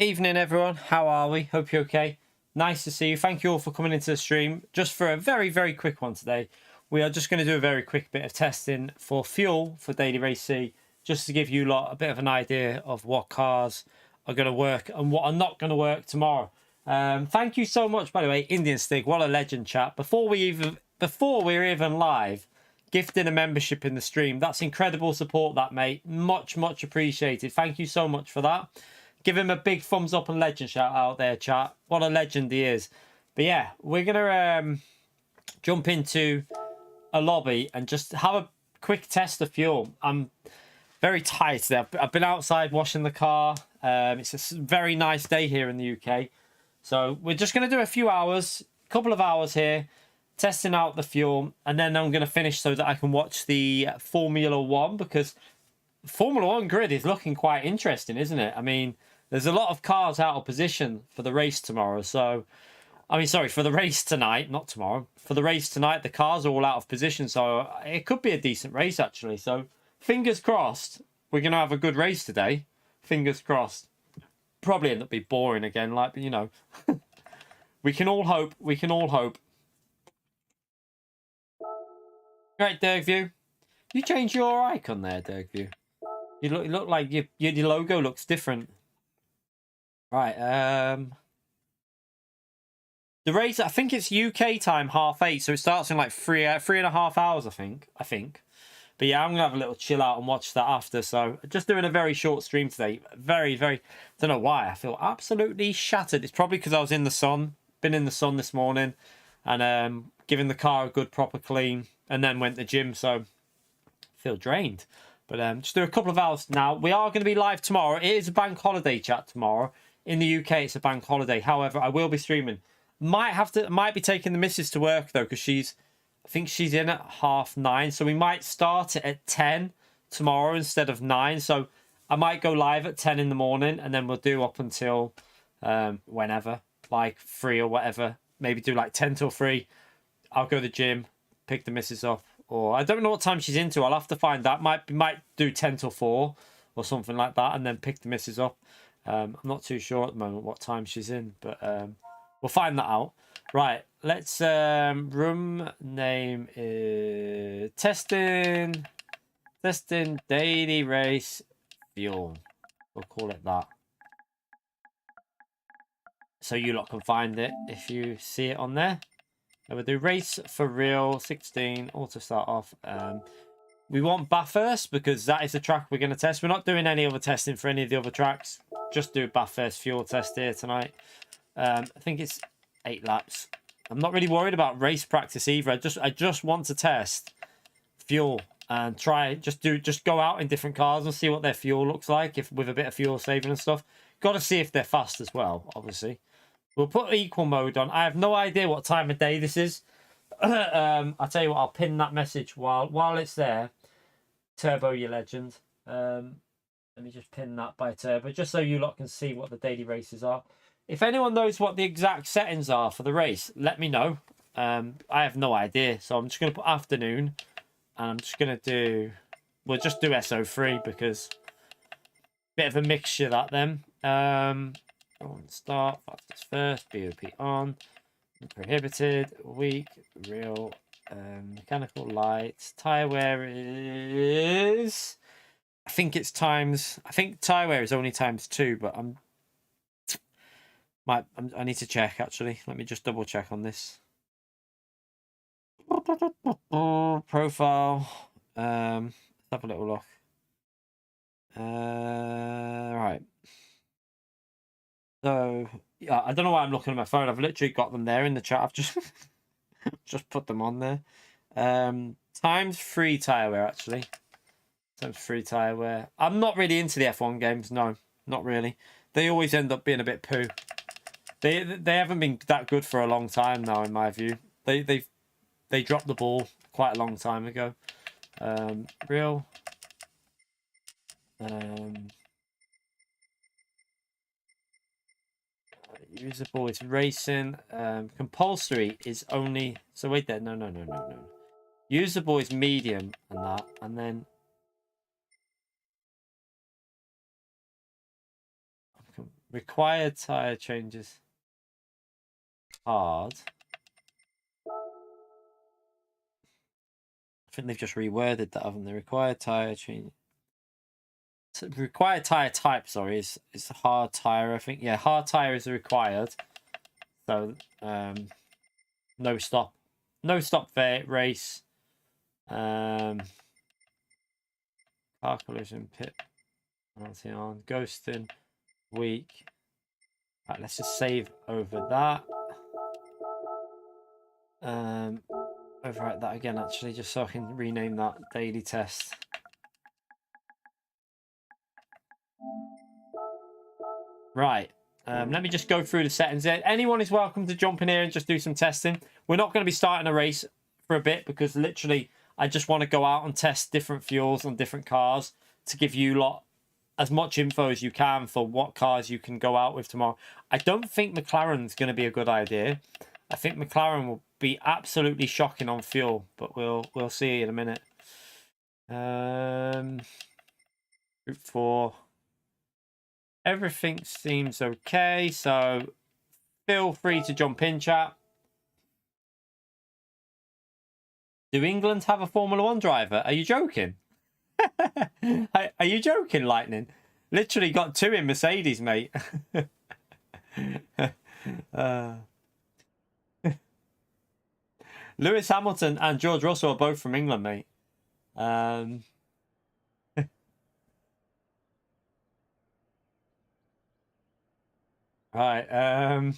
Evening everyone, how are we? Hope you're okay. Nice to see you. Thank you all for coming into the stream. Just for a very quick one today, we are just going to do a very quick bit of testing for fuel for Daily Race C, just to give you lot a bit of an idea of what cars are going to work and what are not going to work tomorrow. Thank you so much, by the way, Indian Stig. What a legend, chat. Before we're even live, gifting a membership in the stream. That's incredible support, that, mate. Much appreciated. Thank you so much for that. Give him a big thumbs up and legend shout out there, chat. What a legend he is. But yeah, we're going to jump into a lobby and just have a quick test of fuel. I'm very tired today. I've been outside washing the car. It's a very nice day here in the UK. So we're just going to do a few hours, a couple of hours here, testing out the fuel. And then I'm going to finish so that I can watch the Formula 1, because Formula 1 grid is looking quite interesting, isn't it? I mean, there's a lot of cars out of position for the race tomorrow. So, I mean, sorry, for the race tonight, not tomorrow. For the race tonight, the cars are all out of position. So it could be a decent race, actually. So fingers crossed, we're going to have a good race today. Fingers crossed. Probably end up being boring again, like, you know. We can all hope. We can all hope. Right, Dirkview. You changed your icon there, Dirkview. You look like your logo looks different. Right, the race, I think it's UK time 8:30, so it starts in like 3.5 hours, I think. But yeah, I'm gonna have a little chill out and watch that after. So just doing a very short stream today. Very, don't know why. I feel absolutely shattered. It's probably because I was in the sun, been in the sun this morning, and giving the car a good proper clean, and then went to the gym, so I feel drained. But just do a couple of hours now. We are going to be live tomorrow. It is a bank holiday, chat, tomorrow. In the UK, it's a bank holiday. However, I will be streaming. Might be taking the missus to work, though, because I think she's in at 9:30. So we might start it at 10 tomorrow instead of 9. So I might go live at 10 in the morning, and then we'll do up until whenever, like 3 or whatever. Maybe do like 10 till 3. I'll go to the gym, pick the missus up. Or I don't know what time she's into. I'll have to find that. Might do 10 till 4 or something like that, and then pick the missus up. I'm not too sure at the moment what time she's in, but we'll find that out. Right, let's room name is testing daily race fuel. We'll call it that, so you lot can find it if you see it on there. And we'll do race for real 16 auto start off. We want Bathurst because that is the track we're going to test. We're not doing any other testing for any of the other tracks. Just do Bathurst fuel test here tonight. I think it's 8 laps. I'm not really worried about race practice either. I just want to test fuel and try just go out in different cars and see what their fuel looks like, if with a bit of fuel saving and stuff. Got to see if they're fast as well, obviously. We'll put equal mode on. I have no idea what time of day this is. I'll tell you what, I'll pin that message while it's there. Turbo, you legend. Let me just pin that by Turbo, just so you lot can see what the daily races are. If anyone knows what the exact settings are for the race, let me know. I have no idea, so I'm just going to put afternoon, and I'm just going to do... We'll just do SO3 because... Bit of a mixture that then. On start, fastest first, BOP on, prohibited, weak, real, mechanical lights, tyre wear is... I think it's times... I think tyre wear is only times 2, but I need to check, actually. Let me just double check on this. Profile. Let's have a little look. Right. So, yeah, I don't know why I'm looking at my phone. I've literally got them there in the chat. I've just just put them on there. Times 3 tyre wear, actually. Times 3 tyre wear. I'm not really into the F1 games. No, not really. They always end up being a bit poo. They haven't been that good for a long time now, in my view. They dropped the ball quite a long time ago. Real. Usable is racing. Compulsory is only... So wait there. No. Usable is medium and that. And then... Required tyre changes. Hard. I think they've just reworded that, haven't they? Required tyre change. Required tyre type, sorry, is hard tyre, I think. Yeah, hard tyre is required. So, no stop. No stop race. Car collision, pit. On. Ghosting. Weak. Right, let's just save over that. Overwrite that again, actually, just so I can rename that daily test. Right. Let me just go through the settings there. Anyone is welcome to jump in here and just do some testing. We're not going to be starting a race for a bit because literally I just want to go out and test different fuels on different cars to give you lot as much info as you can for what cars you can go out with tomorrow. I don't think McLaren's going to be a good idea. I think McLaren will be absolutely shocking on fuel, but we'll see in a minute. Group 4. Everything seems okay, so feel free to jump in, chat. Do England have a Formula 1 driver? Are you joking? Are you joking, Lightning? Literally got 2 in Mercedes, mate. Lewis Hamilton and George Russell are both from England, mate. Right.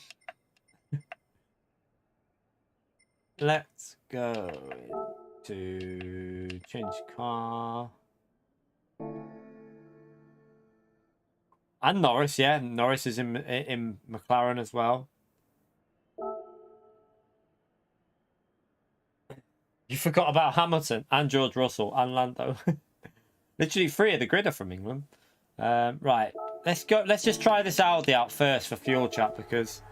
Let's go to change car. And Norris, yeah. Norris is in McLaren as well. You forgot about Hamilton and George Russell and Lando. Literally 3 of the grid are from England. Right. Let's go. Let's just try this Audi out first for fuel, chat, because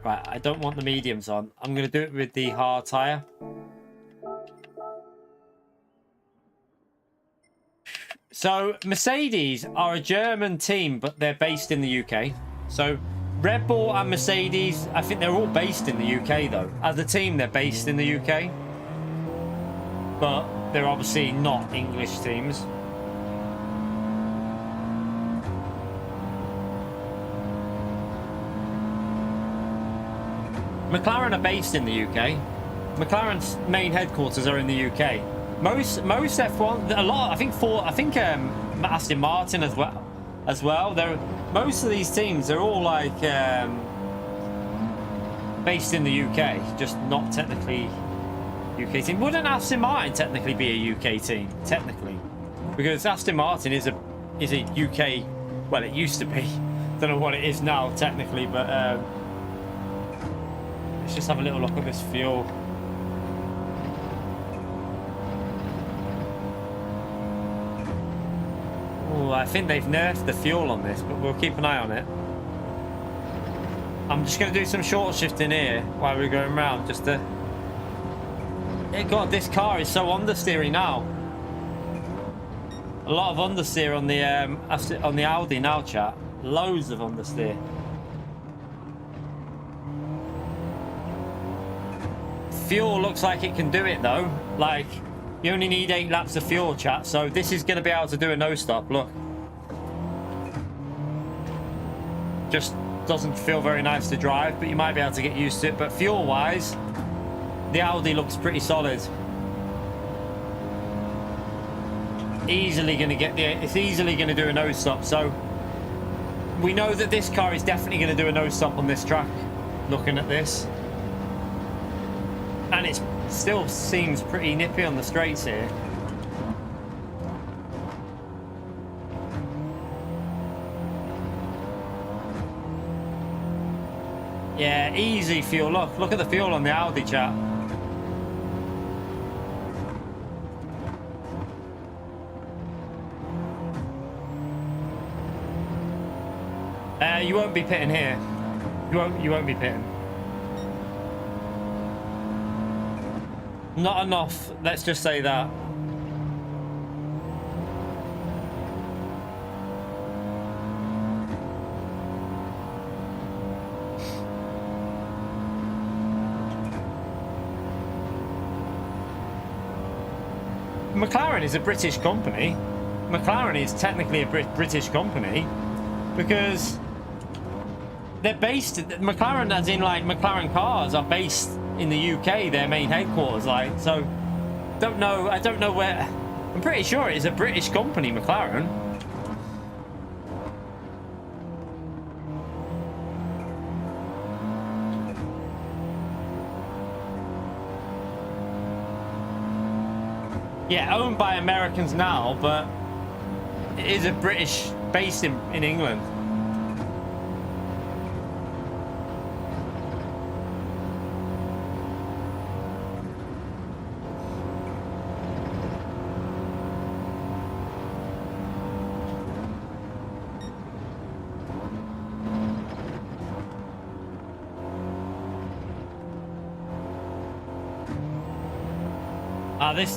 right, I don't want the mediums on. I'm going to do it with the hard tyre. So Mercedes are a German team, but they're based in the UK. So Red Bull and Mercedes, I think they're all based in the UK though. As a team, they're based in the UK, but they're obviously not English teams. McLaren are based in the UK. McLaren's main headquarters are in the UK. Most F1, a lot. I think Aston Martin as well. Most of these teams are all like based in the UK, just not technically UK team. Wouldn't Aston Martin technically be a UK team? Technically, because Aston Martin is a UK. Well, it used to be. Don't know what it is now technically, but. Let's just have a little look at this fuel. Oh, I think they've nerfed the fuel on this, but we'll keep an eye on it. I'm just going to do some short shifting here while we're going around, just to... God, this car is so understeery now. A lot of understeer on the Audi now, chat. Loads of understeer. Fuel looks like it can do it though. Like, you only need 8 laps of fuel, chat, so this is going to be able to do a no stop. Look, just doesn't feel very nice to drive, but you might be able to get used to it. But fuel wise, the Audi looks pretty solid. Easily going to get the, it's easily going to do a no stop. So we know that this car is definitely going to do a no stop on this track, looking at this. And it still seems pretty nippy on the straights here. Yeah, easy fuel. Look at the fuel on the Audi, chat. You won't be pitting here. You won't be pitting. Not enough, let's just say that. McLaren is a British company. McLaren is technically a British company because they're based. McLaren, as in like McLaren cars, are based in the UK. Their main headquarters, like so. Don't know. I don't know where. I'm pretty sure it is a British company, McLaren. Yeah, owned by Americans now, but it is a British based in England.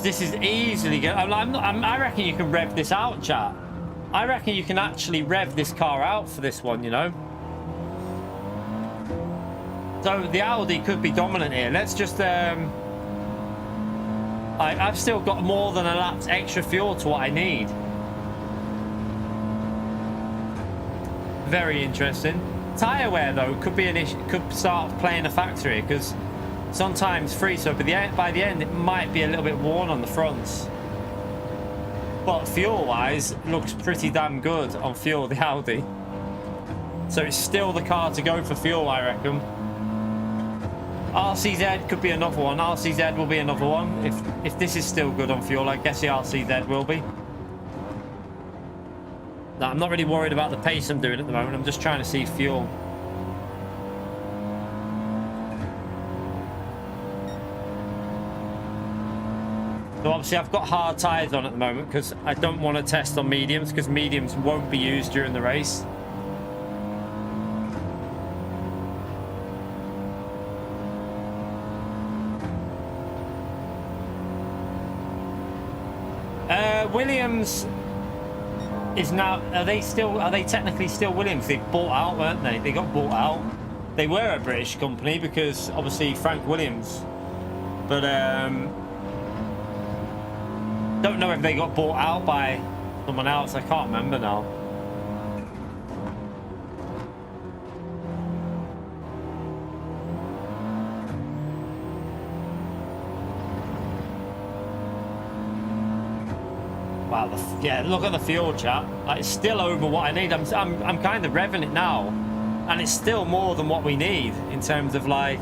This is easily good. I reckon you can rev this out, chat. I reckon you can actually rev this car out for this one, you know. So the Audi could be dominant here. Let's just I've still got more than a lap's extra fuel to what I need. Very interesting. Tyre wear though could be an issue. Could start playing a factor here because sometimes free, so by the end it might be a little bit worn on the fronts. But fuel wise, it looks pretty damn good on fuel, the Audi. So it's still the car to go for fuel, I reckon. RCZ could be another one. RCZ will be another one. If this is still good on fuel, I guess the RCZ will be. No, I'm not really worried about the pace I'm doing at the moment. I'm just trying to see fuel. So obviously I've got hard tyres on at the moment because I don't want to test on mediums because mediums won't be used during the race. Williams is now, are they technically still Williams? They bought out, weren't they? They got bought out. They were a British company because obviously Frank Williams, but don't know if they got bought out by someone else. I can't remember now. Wow, yeah, look at the fuel, chat. Like, it's still over what I need. I'm kind of revving it now, and it's still more than what we need in terms of like.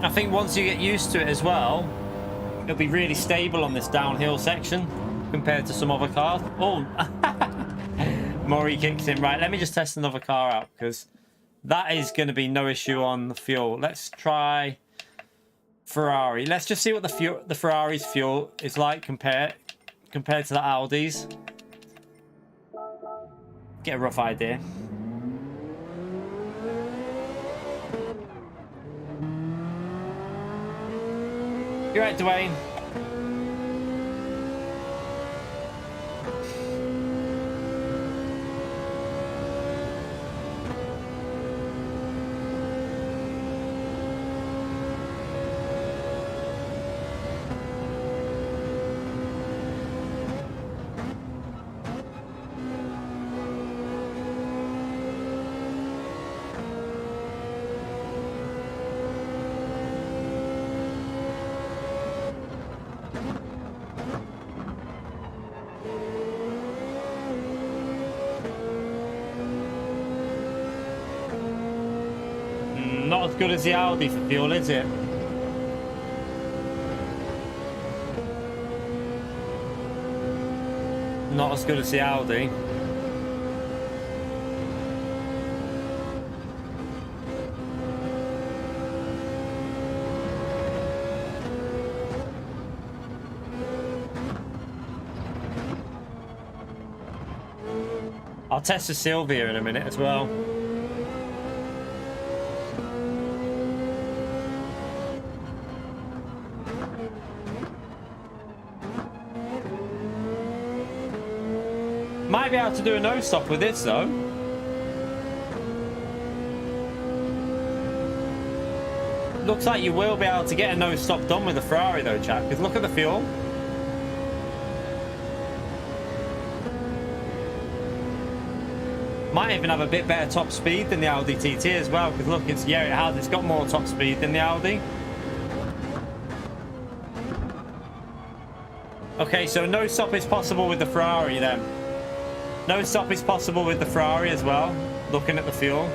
I think once you get used to it as well, it'll be really stable on this downhill section compared to some other cars. Oh, Maury kicks in. Right, let me just test another car out because that is going to be no issue on the fuel. Let's try Ferrari. Let's just see what the Ferrari's fuel is like compared to the Audi's. Get a rough idea. You're right, Dwayne. Not as good as the Audi for fuel, is it? Not as good as the Audi. I'll test the Sylvia in a minute as well. Might be able to do a no stop with this though. looks like you will be able to get a no stop done with the Ferrari though, chat, because look at the fuel. Might even have a bit better top speed than the Audi TT as well, because look, it's, yeah, it has, it's got more top speed than the Audi. Okay, so no stop is possible with the Ferrari then. No stop is possible with the Ferrari as well, looking at the fuel.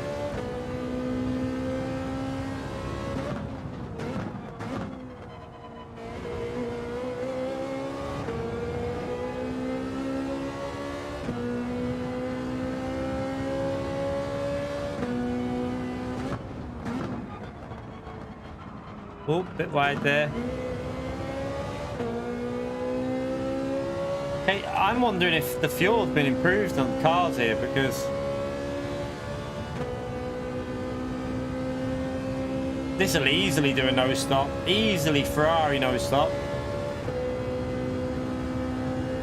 Oh, bit wide there. Hey, I'm wondering if the fuel's been improved on the cars here, because this will easily do a no stop. Easily Ferrari no stop.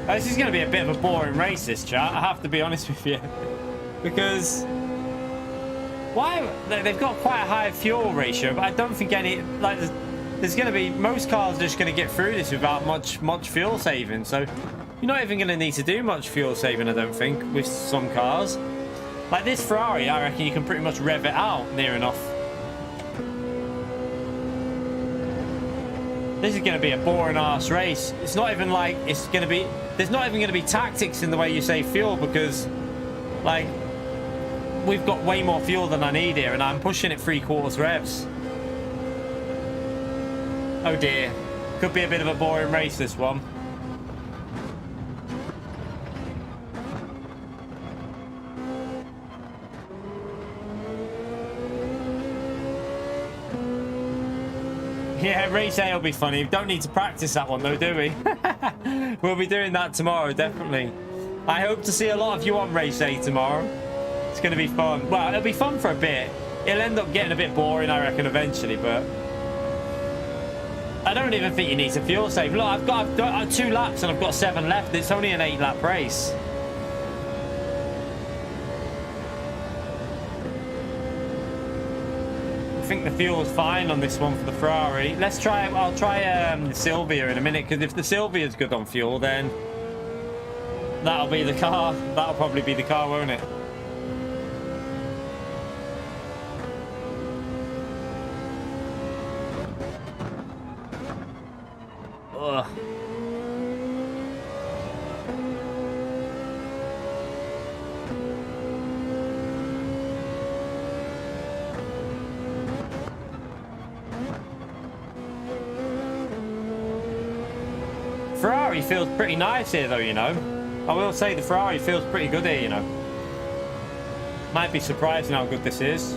Oh, this is going to be a bit of a boring race, this chat. I have to be honest with you, because why they've got quite a high fuel ratio, but I don't think any, like, there's going to be, most cars are just going to get through this without much fuel saving. So you're not even going to need to do much fuel saving, I don't think, with some cars. Like this Ferrari, I reckon you can pretty much rev it out near enough. This is going to be a boring ass race. It's not even like it's going to be, there's not even going to be tactics in the way you save fuel, because like we've got way more fuel than I need here and I'm pushing it 3/4 revs. Oh dear. Could be a bit of a boring race, this one. Yeah, race A will be funny. We don't need to practice that one though, do we? We'll be doing that tomorrow, definitely. I hope to see a lot of you on race A tomorrow. It's going to be fun. Well, it'll be fun for a bit. It'll end up getting a bit boring, I reckon, eventually, but I don't even think you need to fuel save. Look, I've got 2 laps and I've got 7 left. It's only an 8-lap race. I think the fuel's fine on this one for the Ferrari. Let's try, I'll try the Sylvia in a minute, because if the Sylvia's good on fuel, then that'll be the car. That'll probably be the car, won't it? Ugh. Ferrari feels pretty nice here though, you know. I will say the Ferrari feels pretty good here, you know. Might be surprising how good this is.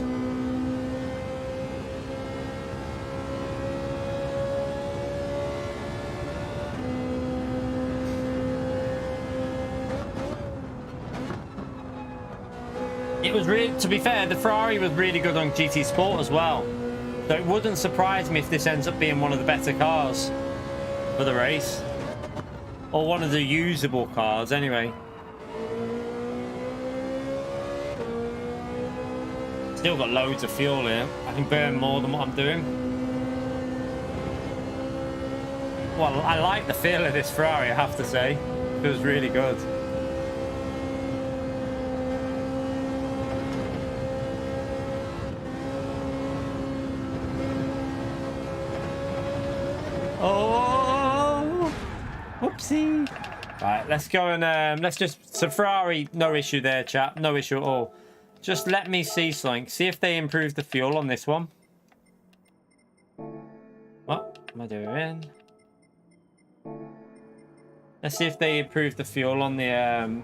It was really, to be fair, the Ferrari was really good on GT Sport as well. So it wouldn't surprise me if this ends up being one of the better cars for the race. Or one of the usable cars, anyway. Still got loads of fuel here. I can burn more than what I'm doing. Well, I like the feel of this Ferrari, I have to say. It feels really good. Oh, whoopsie. Right, let's go and let's just, so Ferrari, no issue there, chap, no issue at all. Just let me see something, see if they improve the fuel on this one. What am I doing? Let's see if they improve the fuel on the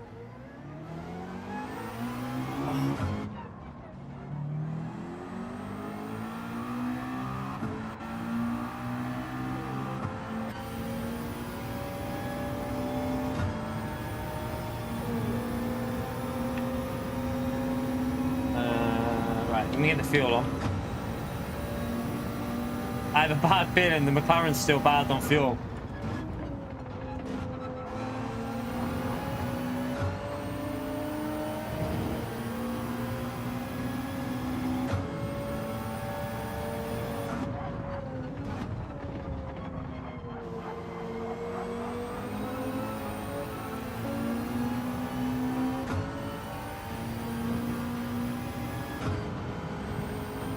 let me get the fuel on. I have a bad feeling the McLaren's still bad on fuel.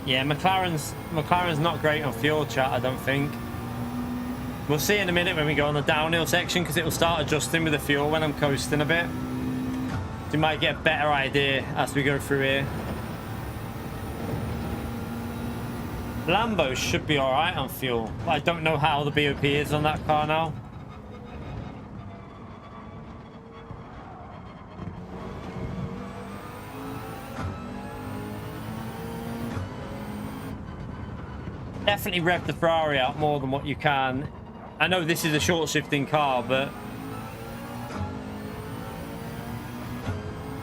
Yeah, McLaren's not great on fuel, chat, I don't think. We'll see in a minute when we go on the downhill section, because it will start adjusting with the fuel when I'm coasting a bit. So you might get a better idea as we go through here. Lambo should be alright on fuel. I don't know how the BOP is on that car now. Definitely rev the Ferrari out more than what you can. I know this is a short shifting car, but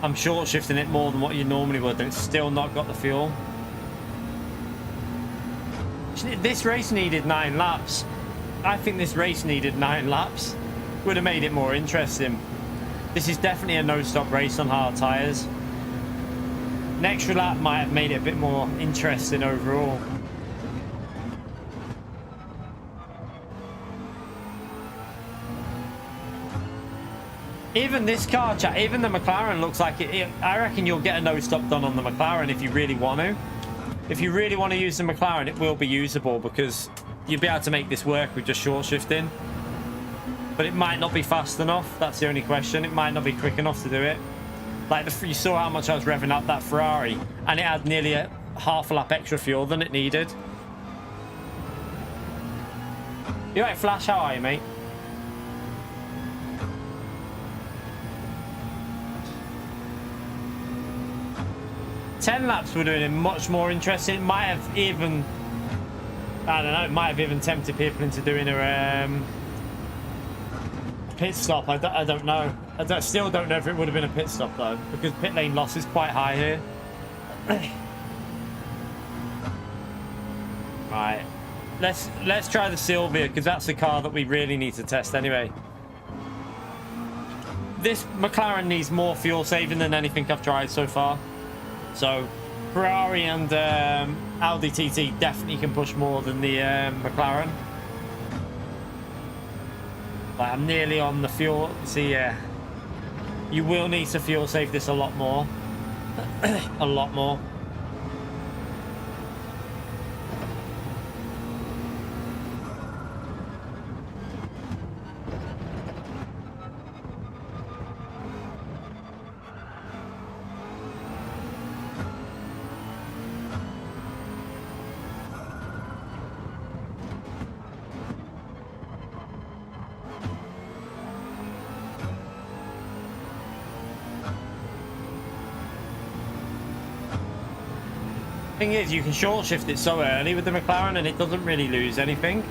I'm short shifting it more than what you normally would, and it's still not got the fuel. This race needed 9 laps. I think this race needed 9 laps. Would have made it more interesting. This is definitely a no-stop race on hard tyres. An extra lap might have made it a bit more interesting overall. Even this car, chat, even the McLaren looks like it. I reckon you'll get a no-stop done on the McLaren if you really want to. If you really want to use the McLaren, it will be usable, because you'll be able to make this work with just short shifting. But it might not be fast enough. That's the only question. It might not be quick enough to do it. Like, you saw how much I was revving up that Ferrari, and it had nearly a half a lap extra fuel than it needed. You right, Flash? How are you, mate? Ten laps would have been much more interesting. It might have even, I don't know, it might have even tempted people into doing a pit stop. I don't know. I still don't know if it would have been a pit stop though, because pit lane loss is quite high here. Right, let's try the Sylvia, because that's the car that we really need to test anyway. This McLaren needs more fuel saving than anything I've tried so far. So Ferrari and Audi TT definitely can push more than the McLaren. Like, I'm nearly on the fuel. See, yeah, you will need to fuel save this a lot more. A lot more. Thing is, you can short shift it so early with the McLaren and it doesn't really lose anything.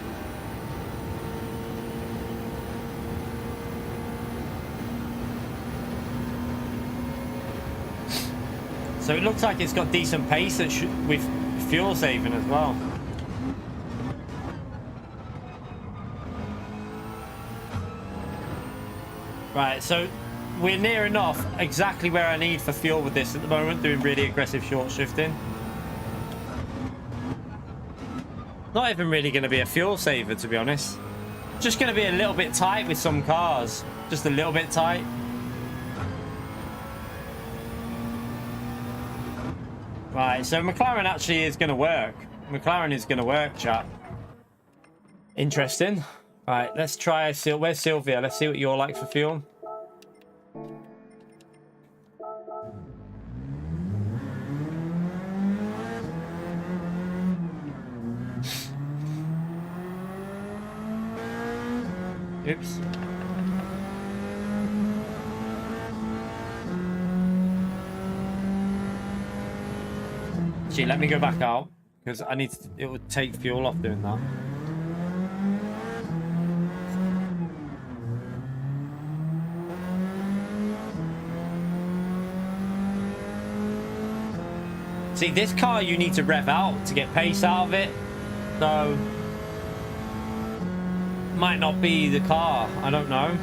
So it looks like it's got decent pace with fuel saving as well. Right, so we're near enough exactly where I need for fuel with this at the moment, doing really aggressive short shifting. Not even really going to be a fuel saver, to be honest. Just going to be a little bit tight with some cars. Just a little bit tight. Right, so McLaren actually is going to work. McLaren is going to work, chat. Interesting. Right, let's try... Where's Sylvia? Let's see what you're like for fuel. Oops. Gee, let me go back out, because I need to, it would take fuel off doing that. See, this car you need to rev out to get pace out of it, so might not be the car, I don't know.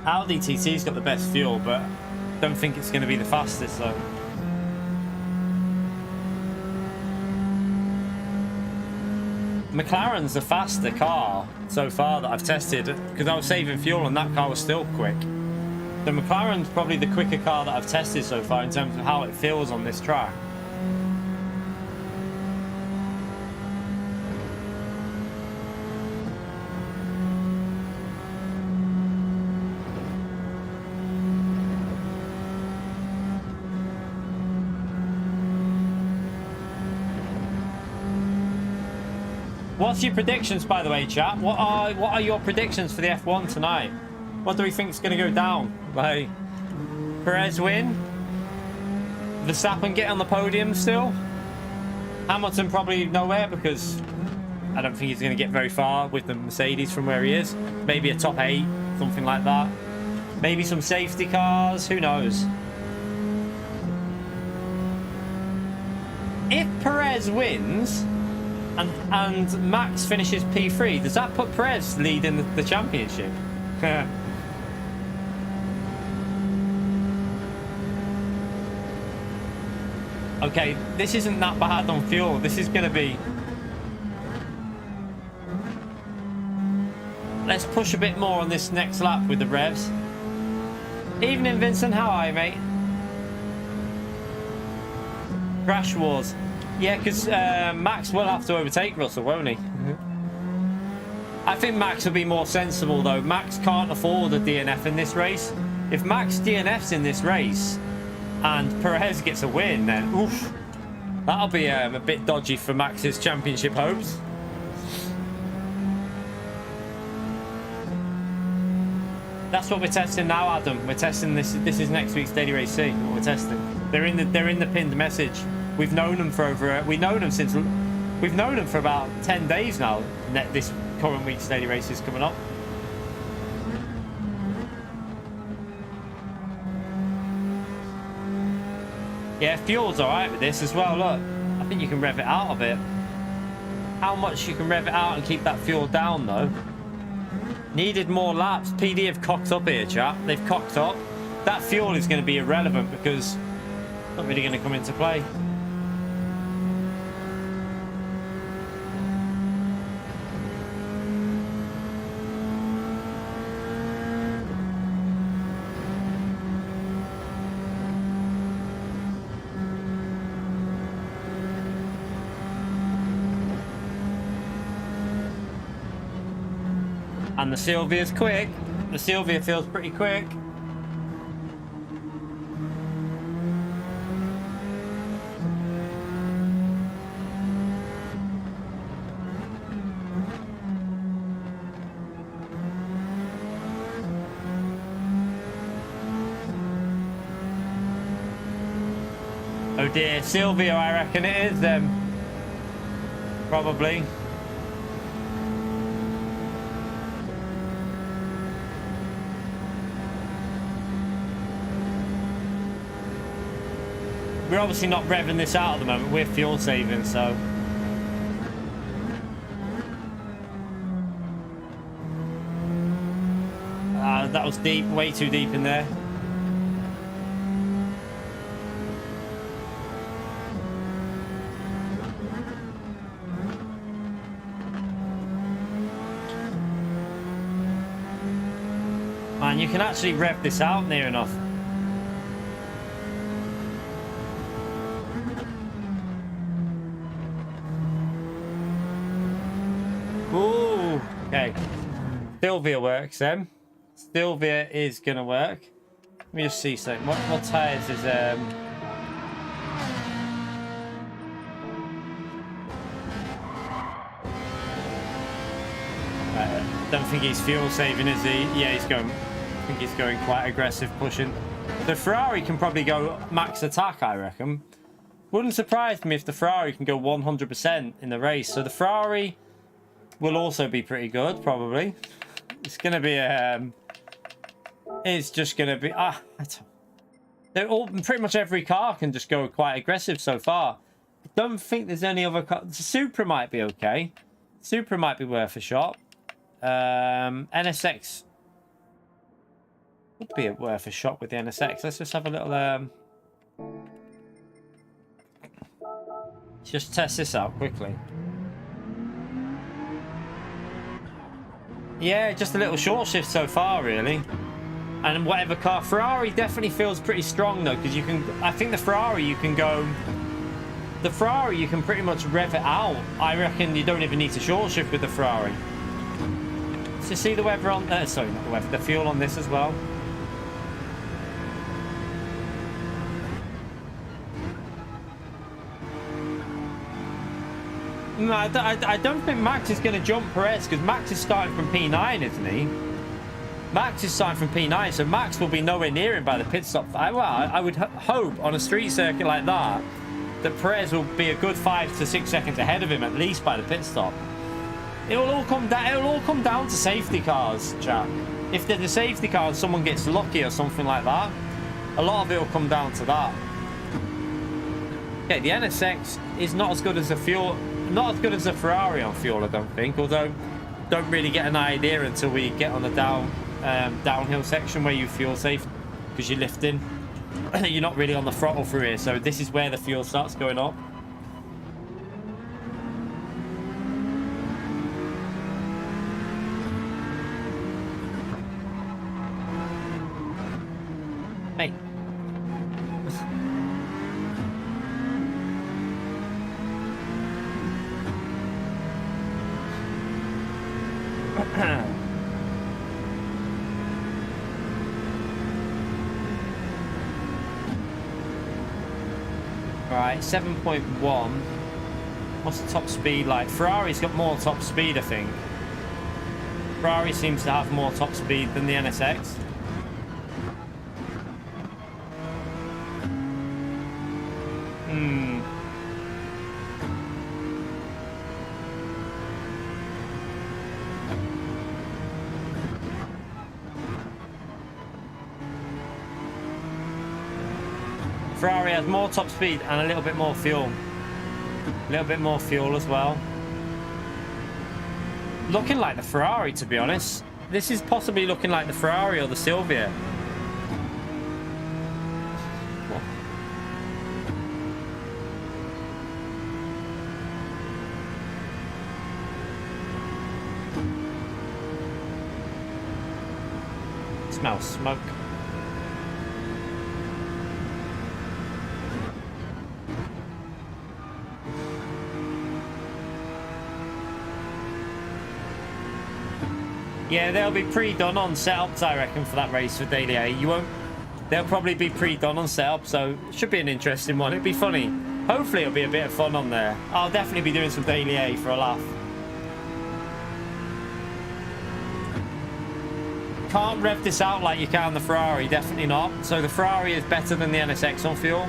Audi TT's got the best fuel, but don't think it's going to be the fastest though. McLaren's the faster car so far that I've tested, because I was saving fuel and that car was still quick. The McLaren's probably the quicker car that I've tested so far in terms of how it feels on this track. What's your predictions, by the way, chat? What are your predictions for the F1 tonight? What do we think is going to go down? Like, Perez win? Verstappen get on the podium still? Hamilton probably nowhere, because I don't think he's going to get very far with the Mercedes from where he is. Maybe a top 8, something like that. Maybe some safety cars, who knows? If Perez wins and Max finishes P3, does that put Perez leading the championship? Okay, this isn't that bad on fuel. This is going to be... Let's push a bit more on this next lap with the revs. Evening, Vincent. How are you, mate? Crash Wars. Yeah, because Max will have to overtake Russell, won't he? I think Max will be more sensible, though. Max can't afford a DNF in this race. If Max DNFs in this race and Perez gets a win, then oof, that'll be a bit dodgy for Max's championship hopes. That's what we're testing now, Adam. We're testing this. This is next week's Daily Race C. What we're testing. They're in the pinned message. We've known them for we've known them for about 10 days now. This current week's Daily Race is coming up. Yeah, fuel's alright with this as well. Look, I think you can rev it out a bit. How much you can rev it out and keep that fuel down, though? Needed more laps. PD have cocked up here, chap. They've cocked up. That fuel is going to be irrelevant because it's not really going to come into play. And the Sylvia's quick. The Sylvia feels pretty quick. Oh dear, Sylvia, I reckon it is them. Probably. We're obviously not revving this out at the moment. We're fuel saving, so. That was deep, way too deep in there. Man, you can actually rev this out near enough. Ooh, okay. Sylvia works then. Sylvia is gonna work. Let me just see something. What tires is don't think he's fuel saving, is he? Yeah, he's going. I think he's going quite aggressive pushing. The Ferrari can probably go max attack, I reckon. Wouldn't surprise me if the Ferrari can go 100% in the race. So the Ferrari will also be pretty good, probably. It's gonna be it's just gonna be pretty much every car can just go quite aggressive so far. I don't think there's any other car. Supra might be okay. Supra might be worth a shot. NSX would be worth a shot with the NSX. Let's just have a little just test this out quickly. Yeah, just a little short shift so far, really. And whatever car, Ferrari definitely feels pretty strong though, because you can, I think the Ferrari you can pretty much rev it out. I reckon you don't even need to short shift with the Ferrari. So see the weather on, sorry, not the weather, the fuel on this as well. No, I don't think Max is going to jump Perez, because Max is starting from P9, isn't he? Max is starting from P9, so Max will be nowhere near him by the pit stop. I would hope on a street circuit like that Perez will be a good 5 to 6 seconds ahead of him at least by the pit stop. It'll all come down to safety cars, chat. If there's a safety car and someone gets lucky or something like that, a lot of it will come down to that. Okay, the NSX is not as good as the fuel. Not as good as a Ferrari on fuel, I don't think. Although, don't really get an idea until we get on the downhill section where you fuel safe, because you're lifting. You're not really on the throttle through here, so this is where the fuel starts going up. Hey. Right, 7.1. What's the top speed like? Ferrari's got more top speed, I think. Ferrari seems to have more top speed than the NSX. Ferrari has more top speed and a little bit more fuel. A little bit more fuel as well. Looking like the Ferrari, to be honest. This is possibly looking like the Ferrari or the Sylvia. What? Smells smoke. Yeah, they'll be pre-done on setups, I reckon, for that race for Daily A. You won't. They'll probably be pre-done on setup, so it should be an interesting one. It'd be funny. Hopefully, it'll be a bit of fun on there. I'll definitely be doing some Daily A for a laugh. Can't rev this out like you can the Ferrari, definitely not. So the Ferrari is better than the NSX on fuel.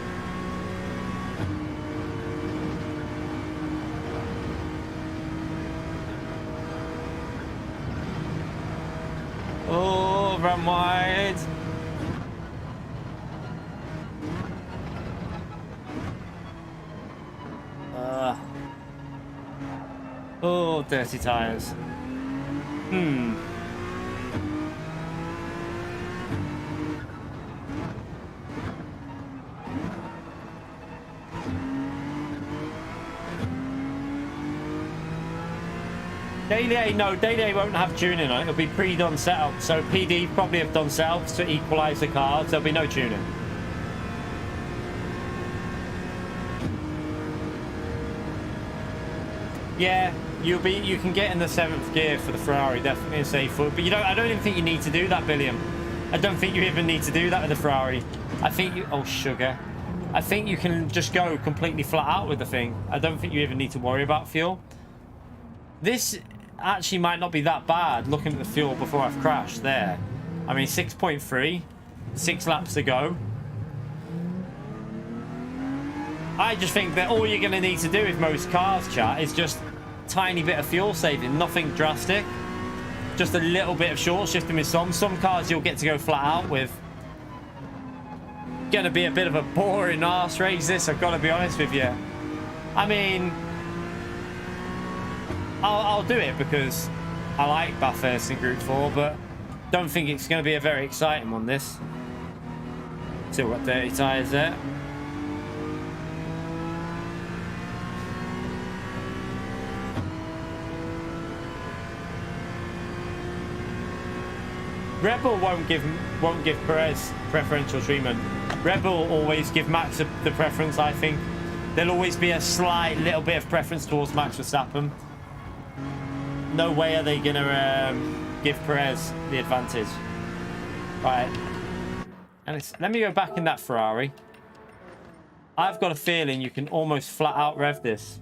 Oh, run wide. Oh, dirty tires. Daily A, no, Daily A won't have tuning on it. It'll be pre-done setup. So PD probably have done setups to equalise the cars. There'll be no tuning. Yeah, you can get in the 7th gear for the Ferrari, definitely a safe foot. But I don't even think you need to do that, Billiam. I don't think you even need to do that with the Ferrari. I think you, oh sugar. I think you can just go completely flat out with the thing. I don't think you even need to worry about fuel. This actually might not be that bad looking at the fuel before I've crashed there. I mean, 6.3, 6 laps to go. I just think that all you're going to need to do with most cars, chat, is just tiny bit of fuel saving, nothing drastic. Just a little bit of short shifting with some. Some cars you'll get to go flat out with. Going to be a bit of a boring arse race this, I've got to be honest with you. I mean, I'll do it because I like Bathurst in Group 4, but don't think it's going to be a very exciting one, this. Still got dirty tyres there. Red Bull won't give Perez preferential treatment. Red Bull always give Max the preference, I think. There'll always be a slight little bit of preference towards Max Verstappen. No way are they gonna give Perez the advantage. Right. And let me go back in that Ferrari. I've got a feeling you can almost flat out rev this.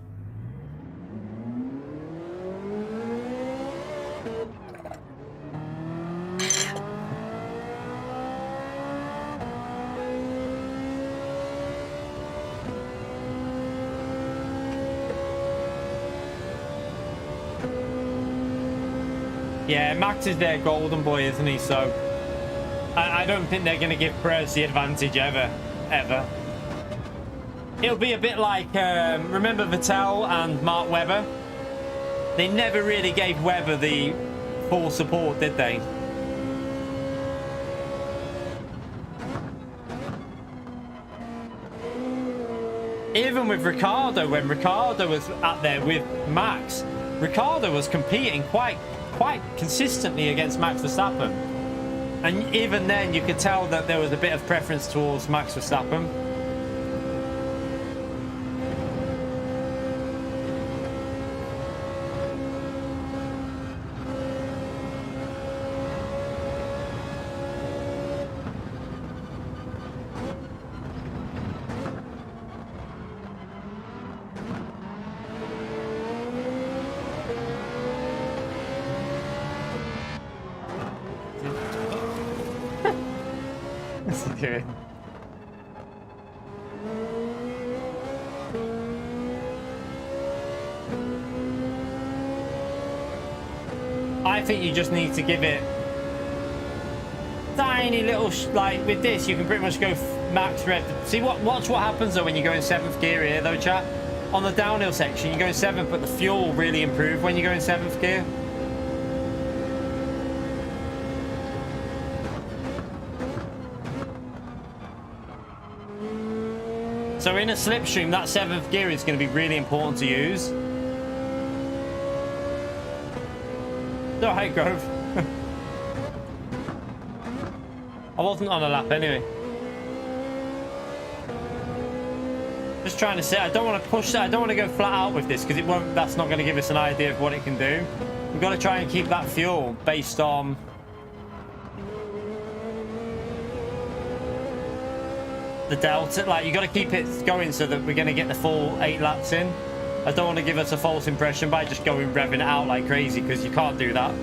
Yeah, Max is their golden boy, isn't he? So I don't think they're going to give Perez the advantage ever. It'll be a bit like, remember Vettel and Mark Webber? They never really gave Webber the full support, did they? Even with Ricciardo, when Ricciardo was up there with Max, Ricciardo was competing quite consistently against Max Verstappen. And even then, you could tell that there was a bit of preference towards Max Verstappen. Doing? I think you just need to give it tiny little like with this. You can pretty much go max rev. See watch what happens though when you go in 7th gear here though, chat. On the downhill section, you go in 7th, but the fuel really improve when you go in 7th gear. So in a slipstream, that 7th gear is going to be really important to use. Oh, hey, Grove. I wasn't on a lap anyway. Just trying to say, I don't want to push that. I don't want to go flat out with this because it won't. That's not going to give us an idea of what it can do. We've got to try and keep that fuel based on the delta. Like, you got to keep it going so that we're going to get the full 8 laps in. I don't want to give us a false impression by just going revving it out like crazy, because you can't do that.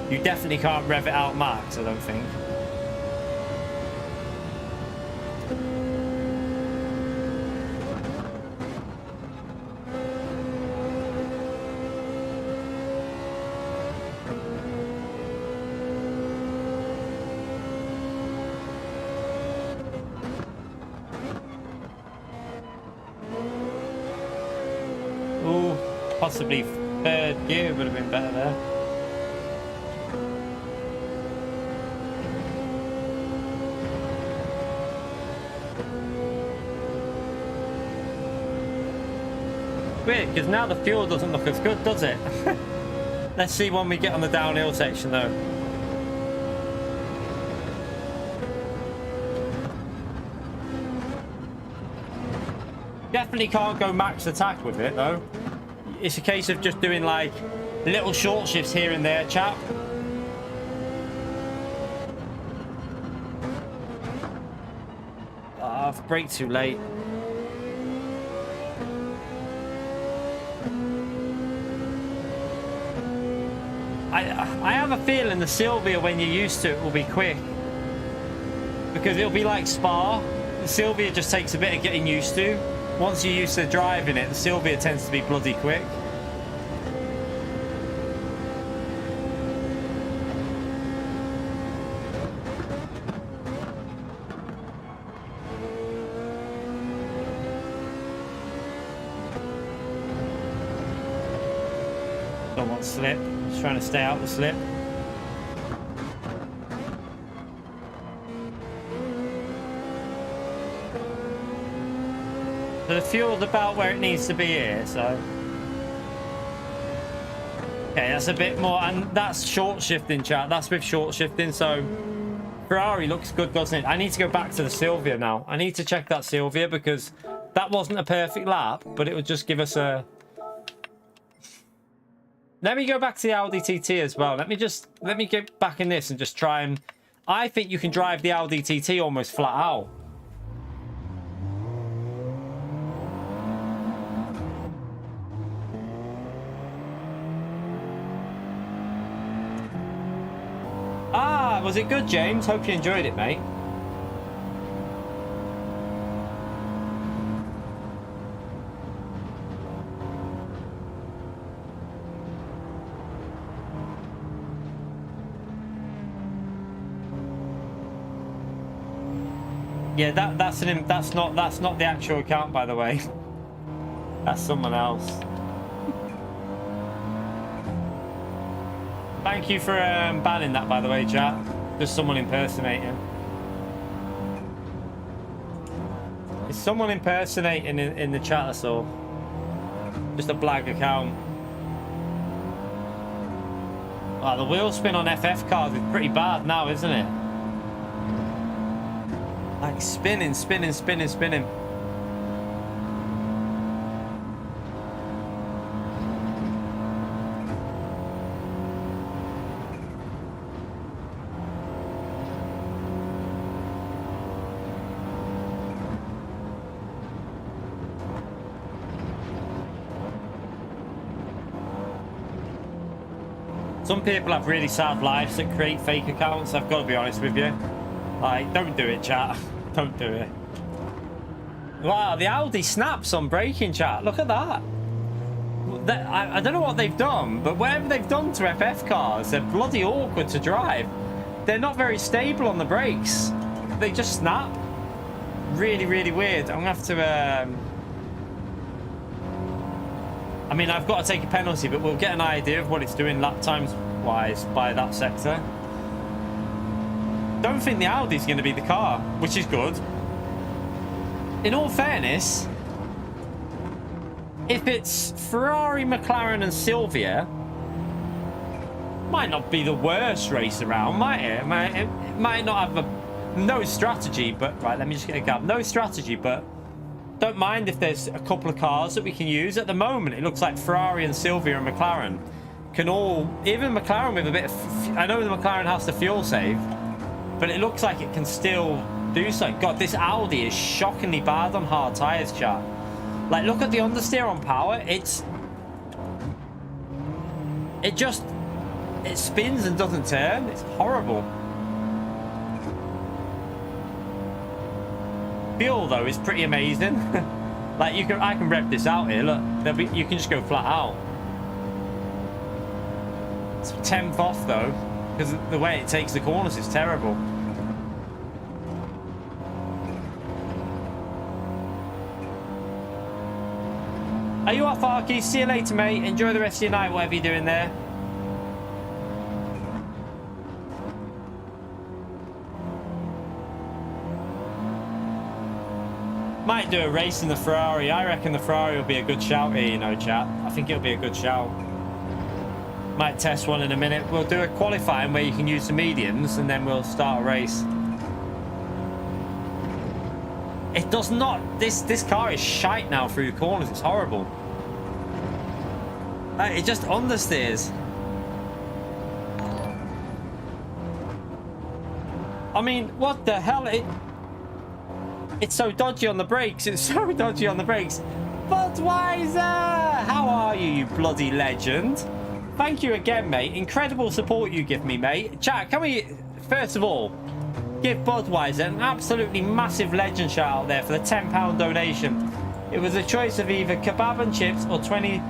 You definitely can't rev it out max, I don't think. Possibly 3rd gear would have been better there. Weird, because now the fuel doesn't look as good, does it? Let's see when we get on the downhill section though. Definitely can't go max attack with it though. It's a case of just doing like little short shifts here and there, chap. I've braked too late. I have a feeling the Sylvia, when you're used to it, will be quick. Because it'll be like Spa. The Sylvia just takes a bit of getting used to. Once you're used to driving it, the Sylvia tends to be bloody quick. Don't want slip. Just trying to stay out the slip. So the fuel's about where it needs to be here, so. Okay, that's a bit more, and that's short shifting, chat. That's with short shifting, so Ferrari looks good, doesn't it? I need to go back to the Sylvia now. I need to check that Sylvia because that wasn't a perfect lap, but it would just give us a... Let me go back to the Audi TT as well. Let me get back in this and just try and... I think you can drive the Audi TT almost flat out. Ah, was it good, James? Hope you enjoyed it, mate. Yeah, that's not the actual account, by the way. That's someone else. Thank you for banning that, by the way, chat. Just someone impersonating. It's someone impersonating in the chat, that's all. Just a blag account. Wow, the wheel spin on FF cars is pretty bad now, isn't it? Like spinning. Some people have really sad lives that create fake accounts. I've got to be honest with you. Like, don't do it, chat. Don't do it. Wow, the Audi snaps on braking, chat. Look at that. I don't know what they've done, but whatever they've done to FF cars, they're bloody awkward to drive. They're not very stable on the brakes. They just snap. Really, really weird. I'm going to have to... I mean, I've got to take a penalty, but we'll get an idea of what it's doing lap times wise by that sector. Don't think the Audi's going to be the car, which is good. In all fairness, if it's Ferrari, McLaren and Sylvia, might not be the worst race around, might it? It might not have no strategy, but... Right, let me just get a gap. No strategy, but... Don't mind if there's a couple of cars that we can use. At the moment, it looks like Ferrari and Sylvia and McLaren can all... Even McLaren with a bit of... I know the McLaren has to fuel save, but it looks like it can still do something. God, this Audi is shockingly bad on hard tyres, chat. Like, look at the understeer on power. It spins and doesn't turn. It's horrible. Fuel though is pretty amazing. Like I can rev this out here. Look, you can just go flat out. It's 10th off though, because the way it takes the corners is terrible. Are you off, Arky? See you later, mate. Enjoy the rest of your night, whatever you're doing there. Might do a race in the Ferrari. I reckon the Ferrari will be a good shout here, you know, chat. I think it'll be a good shout. Might test one in a minute. We'll do a qualifying where you can use the mediums and then we'll start a race. It does not... This car is shite now through the corners. It's horrible. It just understeers. I mean, what the hell? It's so dodgy on the brakes. It's so dodgy on the brakes. Budweiser! How are you, you bloody legend? Thank you again, mate. Incredible support you give me, mate. Chat, can we, first of all, give Budweiser an absolutely massive legend shout out there for the £10 donation. It was a choice of either kebab and chips or 20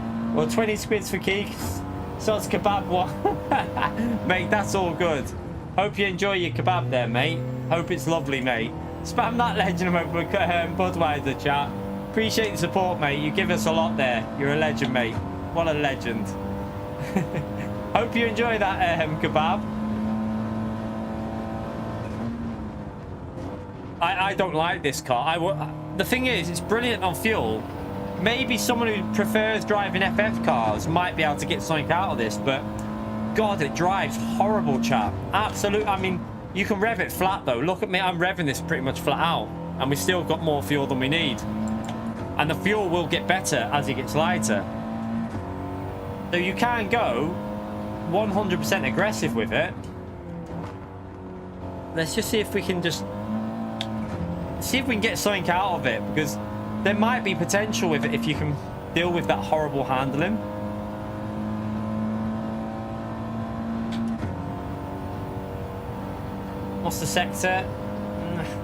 squids for keeks. So it's kebab one. Mate, that's all good. Hope you enjoy your kebab there, mate. Hope it's lovely, mate. Spam that legend Budweiser, chat. Appreciate the support, mate. You give us a lot there. You're a legend, mate. What a legend. Hope you enjoy that kebab. I don't like this car. The thing is, it's brilliant on fuel, maybe someone who prefers driving FF cars might be able to get something out of this, but God, it drives horrible, chap. Absolute. I mean, you can rev it flat though. Look at me, I'm revving this pretty much flat out, and we still got more fuel than we need. And the fuel will get better as it gets lighter. So you can go 100% aggressive with it. Let's just see if we can get something out of it, because there might be potential with it if you can deal with that horrible handling. What's the sector?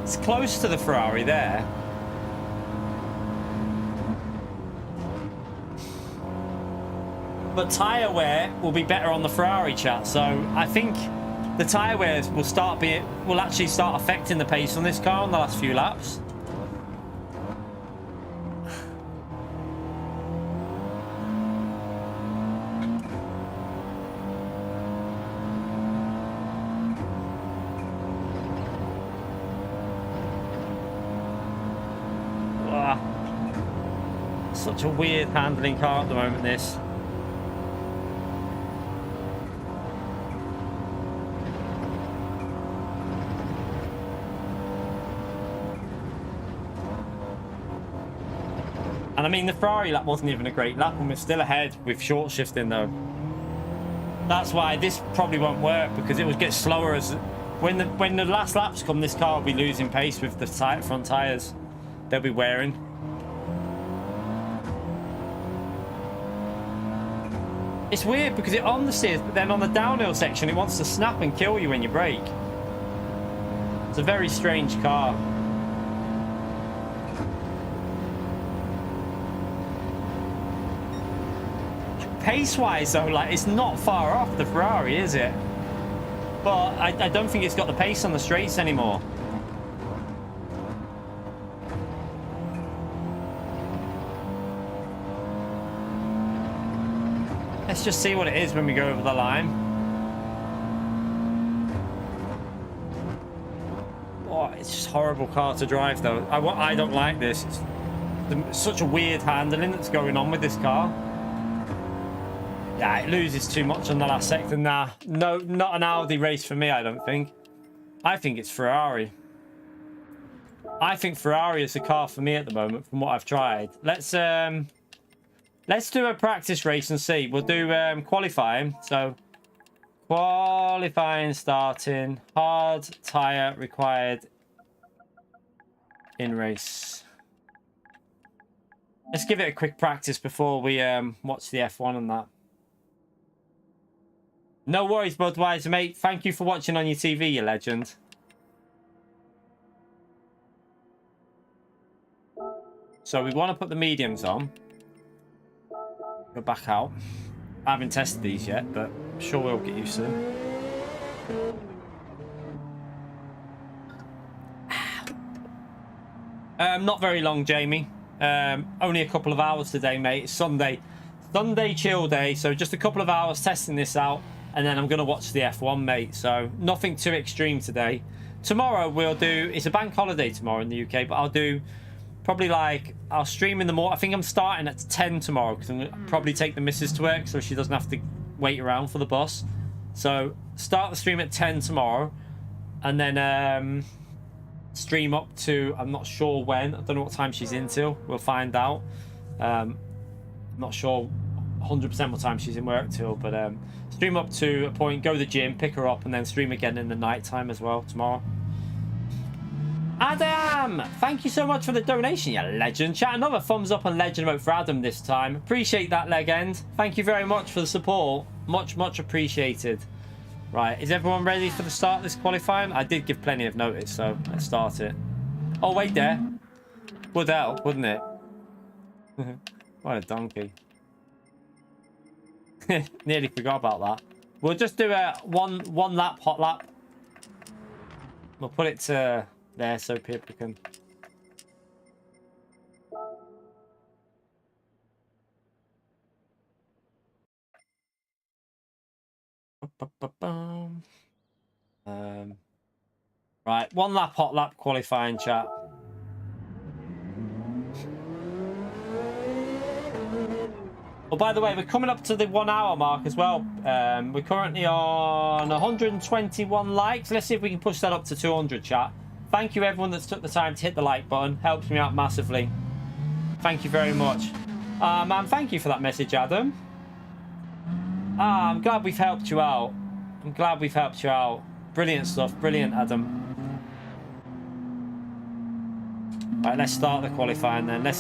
It's close to the Ferrari there. But tyre wear will be better on the Ferrari, chat. So I think the tyre wears will actually start affecting the pace on this car on the last few laps. Such a weird handling car at the moment, this. And I mean, the Ferrari lap wasn't even a great lap, and we're still ahead with short shifting though. That's why this probably won't work, because it will get slower as when the last laps come. This car will be losing pace with the tight front tires. They'll be wearing. It's weird because it on the steers, but then on the downhill section, it wants to snap and kill you when you brake. It's a very strange car. Pace-wise, though, like, it's not far off the Ferrari, is it? But I don't think it's got the pace on the straights anymore. Let's just see what it is when we go over the line. Oh, it's just a horrible car to drive, though. I don't like this. It's such a weird handling that's going on with this car. Yeah, it loses too much on the last sector. Nah, no, not an Audi race for me, I don't think. I think it's Ferrari. I think Ferrari is the car for me at the moment, from what I've tried. Let's do a practice race and see. We'll do qualifying. So qualifying starting. Hard tyre required in race. Let's give it a quick practice before we watch the F1 and that. No worries, Budweiser, mate. Thank you for watching on your TV, you legend. So we want to put the mediums on. Go back out. I haven't tested these yet, but I'm sure we'll get used to them. Not very long, Jamie. Only a couple of hours today, mate. It's Sunday chill day, so just a couple of hours testing this out, and then I'm going to watch the F1, mate. So nothing too extreme today. Tomorrow we'll do, it's a bank holiday tomorrow in the UK, but I'll do probably I'll stream in the morning. I think I'm starting at 10 tomorrow, because I'm going to probably take the missus to work so she doesn't have to wait around for the bus. So start the stream at 10 tomorrow, and then stream up to, I'm not sure when. I don't know what time she's in till. We'll find out. I'm not sure 100% what time she's in work till, but stream up to a point, go to the gym, pick her up, and then stream again in the night time as well tomorrow. Adam, thank you so much for the donation, you legend. Chat, another thumbs up and legend vote for Adam this time. Appreciate that, legend. Thank you very much for the support. Much appreciated. Right, is everyone ready for the start of this qualifying? I did give plenty of notice, so let's start it. Oh, wait there. Would help, wouldn't it? What a donkey. Nearly forgot about that. We'll just do a one lap, hot lap. We'll put it to there so people can... Right, one lap, hot lap qualifying, chat. Oh, by the way, we're coming up to the 1 hour mark as well. We're currently on 121 likes. Let's see if we can push that up to 200, chat. Thank you, everyone that's took the time to hit the like button. Helps me out massively. Thank you very much. Man, thank you for that message, Adam. I'm glad we've helped you out. I'm glad we've helped you out. Brilliant stuff. Brilliant, Adam. Right, let's start the qualifying then. Let's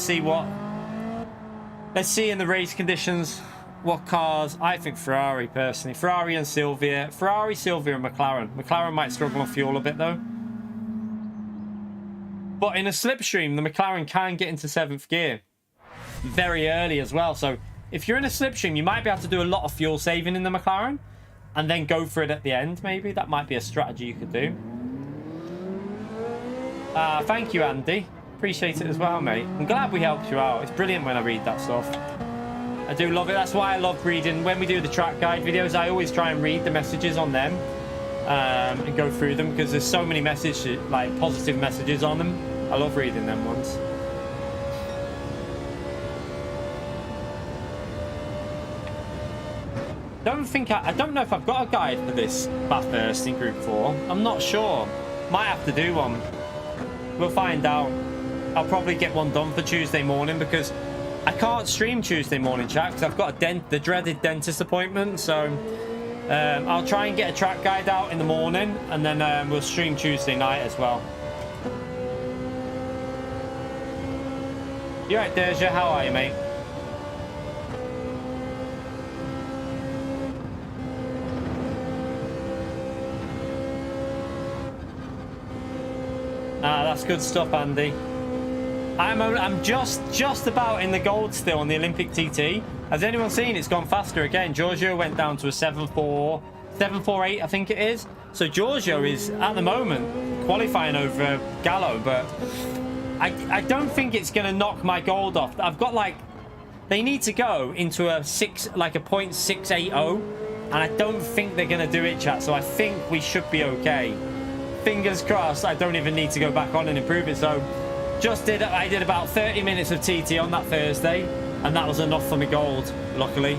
see in the race conditions what cars. I think Ferrari, personally. Ferrari and Sylvia. Ferrari, Sylvia and McLaren. McLaren might struggle on fuel a bit though. But in a slipstream, the McLaren can get into 7th gear very early as well. So if you're in a slipstream, you might be able to do a lot of fuel saving in the McLaren and then go for it at the end, maybe. That might be a strategy you could do. Thank you, Andy. Appreciate it as well, mate. I'm glad we helped you out. It's brilliant when I read that stuff. I do love it. That's why I love reading. When we do the track guide videos, I always try and read the messages on them and go through them because there's so many messages, like positive messages on them. I love reading them ones. I don't know if I've got a guide for this Bathurst in Group 4. I'm not sure. Might have to do one. We'll find out. I'll probably get one done for Tuesday morning because I can't stream Tuesday morning, chat, because I've got the dreaded dentist appointment. So I'll try and get a track guide out in the morning and then we'll stream Tuesday night as well. You right, Deja? How are you, mate? That's good stuff, Andy. I'm just about in the gold still on the Olympic TT. Has anyone seen it's gone faster again? Giorgio went down to a 7.48, I think it is. So Giorgio is at the moment qualifying over Gallo, but I don't think it's going to knock my gold off. I've got like, they need to go into a 0.680, and I don't think they're going to do it, chat. So I think we should be okay. Fingers crossed. I don't even need to go back on and improve it. So I did about 30 minutes of TT on that Thursday, and that was enough for me gold, luckily.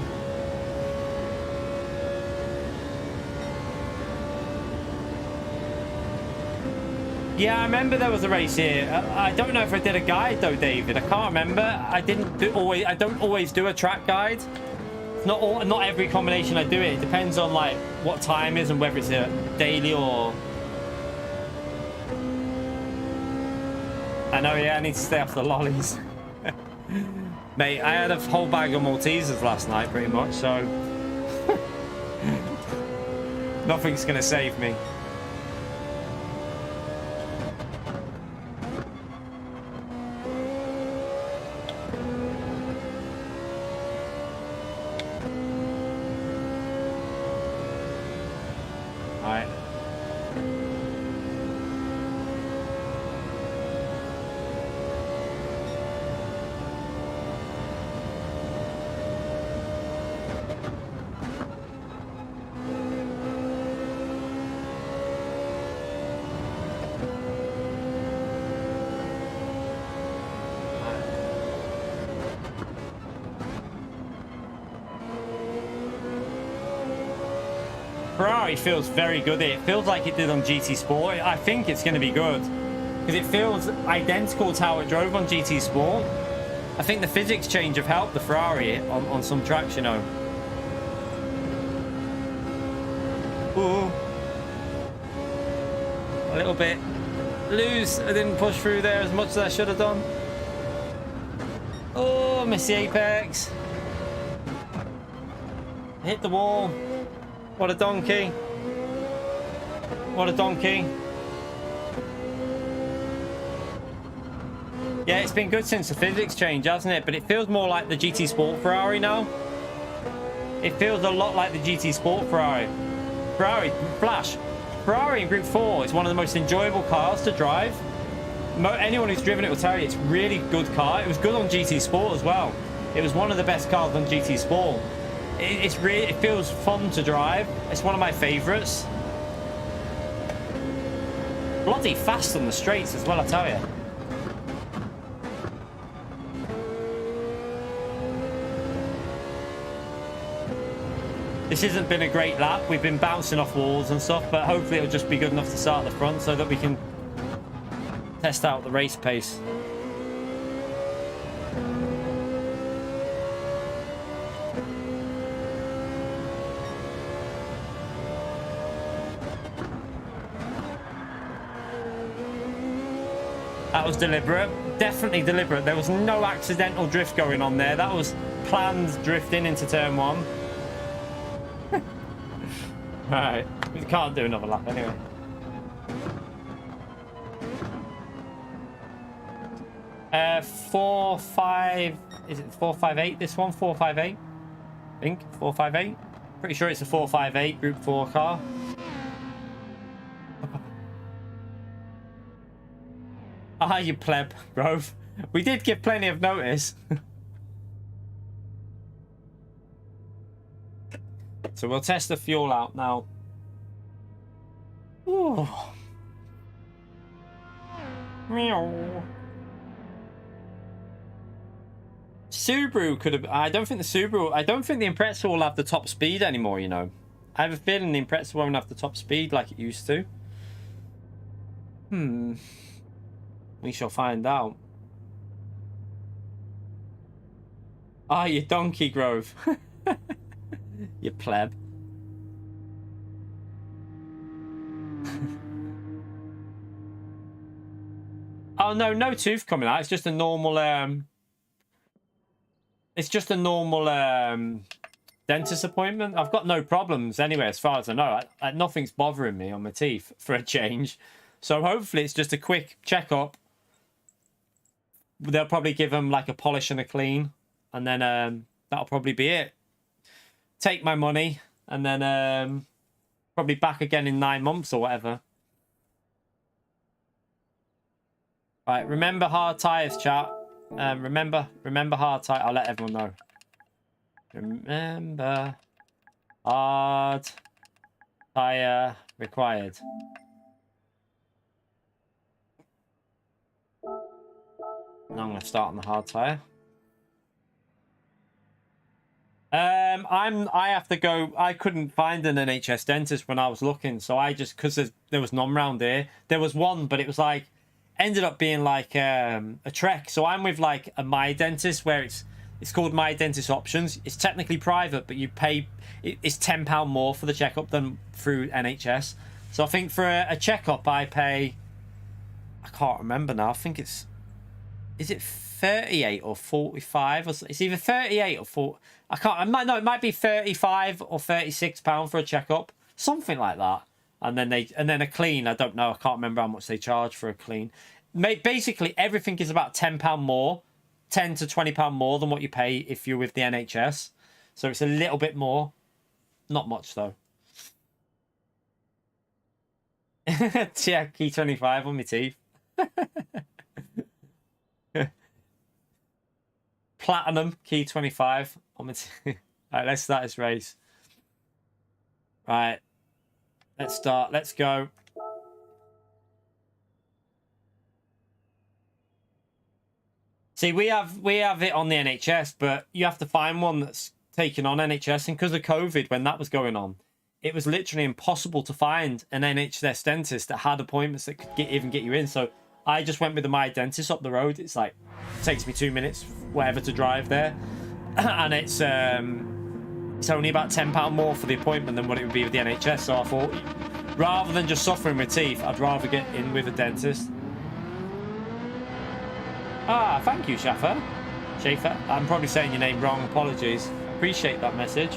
Yeah, I remember there was a race here. I don't know if I did a guide though, David. I can't remember. I don't always do a track guide. Not every combination I do it. It depends on like what time is and whether it's a daily or. I know, yeah, I need to stay off the lollies. Mate, I had a whole bag of Maltesers last night, pretty much, so... Nothing's going to save me. Alright. Ferrari feels very good. It feels like it did on GT Sport. I think it's going to be good because it feels identical to how it drove on GT Sport. I think the physics change have helped the Ferrari on some tracks, you know. Ooh. A little bit loose. I didn't push through there as much as I should have done. Oh, missed the apex. Hit the wall. What a donkey. What a donkey. Yeah, it's been good since the physics change, hasn't it? But it feels more like the GT Sport Ferrari now. It feels a lot like the GT Sport Ferrari. Flash. Ferrari in Group 4 is one of the most enjoyable cars to drive. Anyone who's driven it will tell you it's a really good car. It was good on GT Sport as well. It was one of the best cars on GT Sport. It feels fun to drive. It's one of my favourites. Bloody fast on the straights as well, I tell you. This hasn't been a great lap. We've been bouncing off walls and stuff, but hopefully it'll just be good enough to start at the front so that we can test out the race pace. That was deliberate. Definitely deliberate. There was no accidental drift going on there. That was planned drifting into turn 1. Alright. We can't do another lap anyway. Four, five... Is it 458 this one? 458? I think. 458? Pretty sure it's a 458 Group 4 car. Ah, you pleb, Grove. We did give plenty of notice. So we'll test the fuel out now. Ooh. Meow. Subaru could have... I don't think the Impreza will have the top speed anymore, you know. I have a feeling the Impreza won't have the top speed like it used to. We shall find out. Ah, you donkey, Grove. You pleb. Oh no, no tooth coming out. It's just a normal dentist appointment. I've got no problems anyway, as far as I know. Nothing's bothering me on my teeth for a change. So hopefully it's just a quick checkup. They'll probably give them like a polish and a clean, and then that'll probably be it. Take my money, and then probably back again in 9 months or whatever. Right, remember hard tires, chat. Remember hard tire. I'll let everyone know. Remember hard tire required. Now I'm going to start on the hard tire. I have to go. I couldn't find an NHS dentist when I was looking, so I just, because there was none round here. There was one, but it was like, ended up being like a trek. So I'm with like a My Dentist, where it's called My Dentist Options. It's technically private, but you pay, it's £10 more for the checkup than through NHS. So I think for a checkup I pay, I can't remember now. I think is it 38 or 45? Or it's either 38 or 40. I can't. No, it might be 35 or 36 pound for a checkup, something like that. And then a clean. I don't know. I can't remember how much they charge for a clean. Basically, everything is about £10 more, £10 to £20 more than what you pay if you're with the NHS. So it's a little bit more, not much though. Yeah, key 25 on my teeth. Platinum key 25 on my teeth. All right, let's start this race. Right, let's start. Let's go. See, we have it on the NHS, but you have to find one that's taken on NHS. And because of COVID, when that was going on, it was literally impossible to find an NHS dentist that had appointments that could even get you in. So I just went with the My Dentist up the road. It's like, it takes me 2 minutes, whatever, to drive there. And it's only about £10 more for the appointment than what it would be with the NHS. So I thought, rather than just suffering with teeth, I'd rather get in with a dentist. Ah, thank you, Schaeffer. I'm probably saying your name wrong. Apologies. Appreciate that message.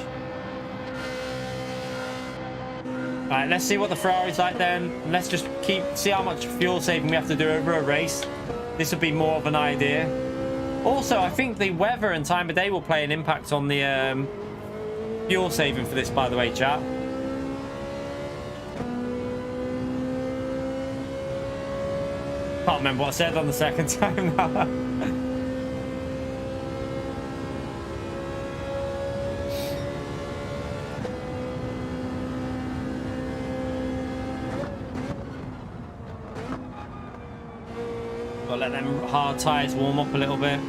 All right, let's see what the Ferrari's like then. Let's just see how much fuel saving we have to do over a race. This would be more of an idea. Also, I think the weather and time of day will play an impact on the fuel saving for this, by the way, chat. Can't remember what I said on the second time now. Gotta let them hard tyres warm up a little bit.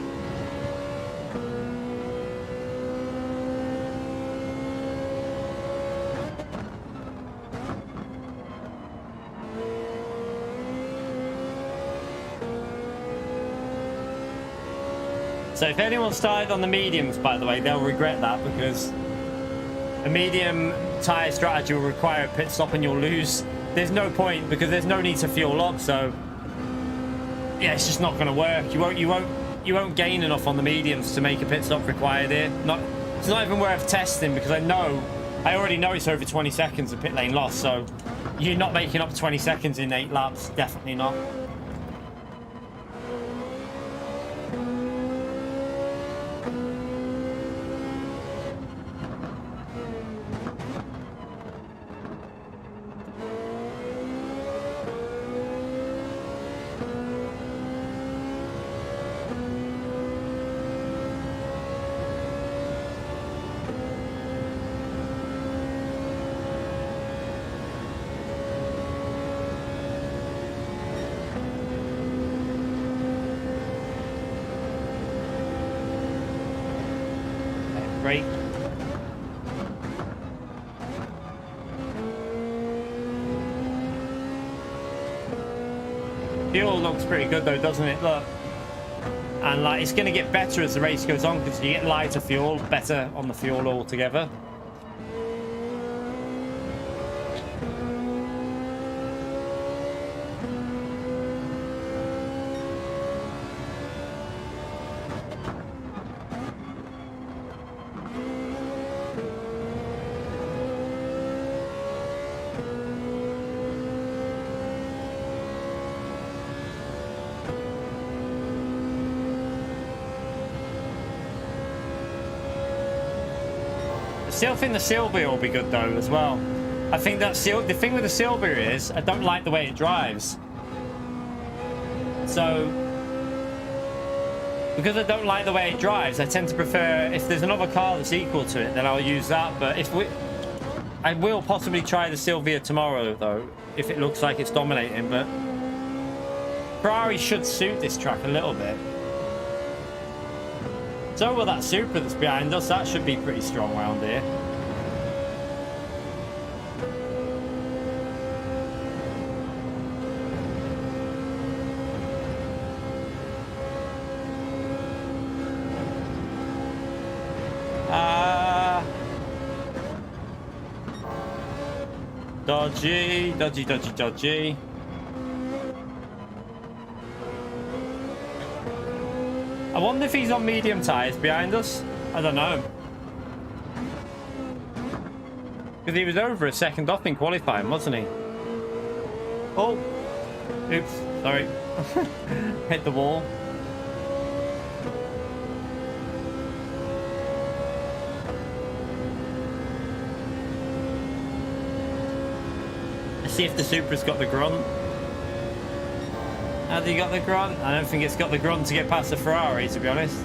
So if anyone started on the mediums, by the way, they'll regret that, because a medium tyre strategy will require a pit stop and you'll lose. There's no point, because there's no need to fuel up. So yeah, it's just not going to work. You won't gain enough on the mediums to make a pit stop required here. It's not even worth testing, because I already know it's over 20 seconds of pit lane loss. So you're not making up 20 seconds in 8 laps. Definitely not. Great. Fuel looks pretty good though, doesn't it? Look. And like, it's going to get better as the race goes on, because you get lighter fuel, better on the fuel altogether. I still think the Sylvia will be good though as well. I think that the thing with the Sylvia is I don't like the way it drives. So because I don't like the way it drives, I tend to prefer, if there's another car that's equal to it, then I'll use that. But I will possibly try the Sylvia tomorrow though, if it looks like it's dominating. But Ferrari should suit this track a little bit. So will that Supra that's behind us. That should be pretty strong round here. Dodgy, dodgy, dodgy, dodgy. I wonder if he's on medium tyres behind us. I don't know. Because he was over a second off in qualifying, wasn't he? Oh. Oops. Sorry. Hit the wall. Let's see if the Supra's got the grunt. Have you got the grunt? I don't think it's got the grunt to get past the Ferrari, to be honest.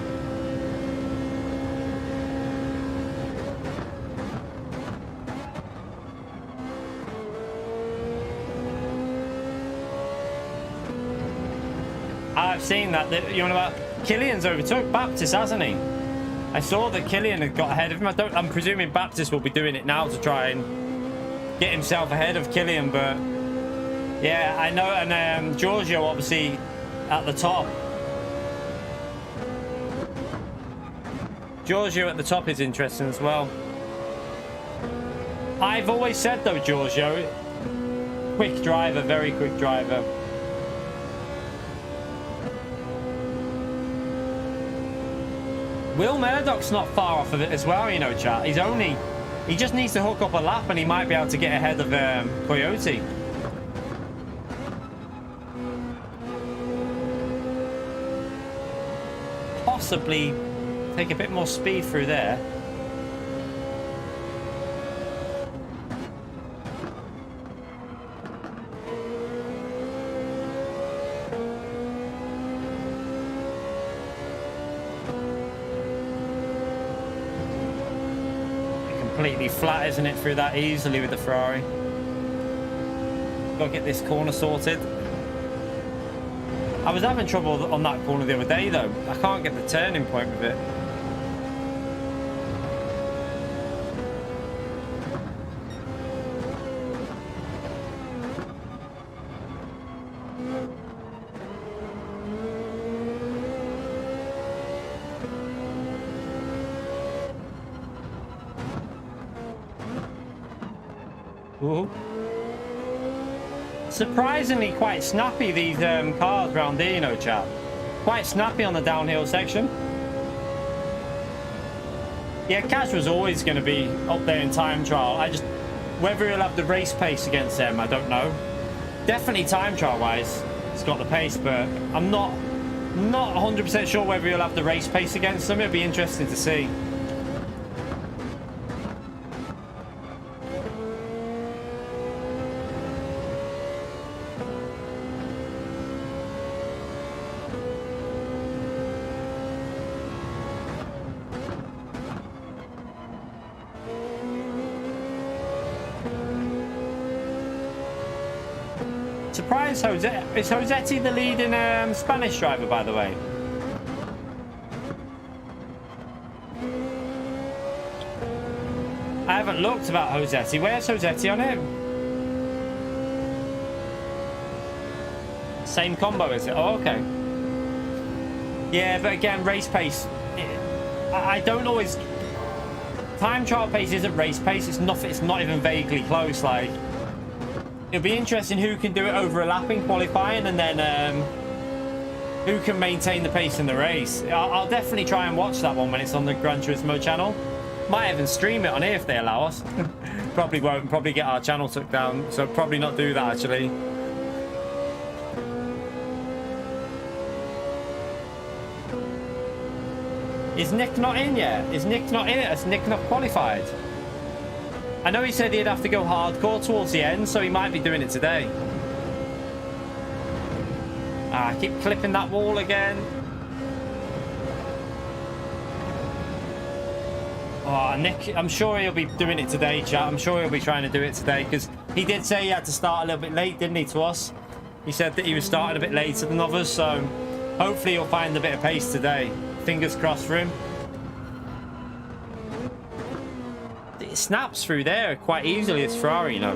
I've seen that, you know about Killian's overtook Baptist, hasn't he? I saw that Killian had got ahead of him. I'm presuming Baptist will be doing it now to try and get himself ahead of Killian, but yeah, I know. And Giorgio obviously at the top. Giorgio at the top is interesting as well. I've always said though, Giorgio, quick driver, very quick driver. Will Murdoch's not far off of it as well, you know, chat. He just needs to hook up a lap and he might be able to get ahead of Coyote. Possibly take a bit more speed through there. Completely flat, isn't it, through that easily with the Ferrari. Gotta get this corner sorted. I was having trouble on that corner the other day though. I can't get the turning point with it. Ooh. Surprisingly quite snappy, these cars around here, you know, chat. Quite snappy on the downhill section. Yeah, Casual's always going to be up there in time trial. Whether he'll have the race pace against them, I don't know. Definitely time trial wise, it's got the pace, but I'm not 100% sure whether he'll have the race pace against them. It'll be interesting to see. Surprise, is Josetti the leading Spanish driver, by the way? I haven't looked about Josetti. Where's Josetti on it? Same combo, is it? Oh, okay. Yeah, but again, race pace. I don't always. Time trial pace isn't race pace. It's not even vaguely close. Like, it'll be interesting who can do it over a lap in qualifying, and then who can maintain the pace in the race. I'll definitely try and watch that one when it's on the Gran Turismo channel. Might even stream it on here if they allow us. Probably won't. Probably get our channel took down. So probably not do that actually. Is Nick not in yet? Is Nick not in it? Has Nick not qualified? I know he said he'd have to go hardcore towards the end, so he might be doing it today. I keep clipping that wall again. Oh, Nick, I'm sure he'll be doing it today, chat. I'm sure he'll be trying to do it today, because he did say he had to start a little bit late, didn't he, to us? He said that he was starting a bit later than others, so hopefully he'll find a bit of pace today. Fingers crossed for him. It snaps through there quite easily, it's Ferrari, you know.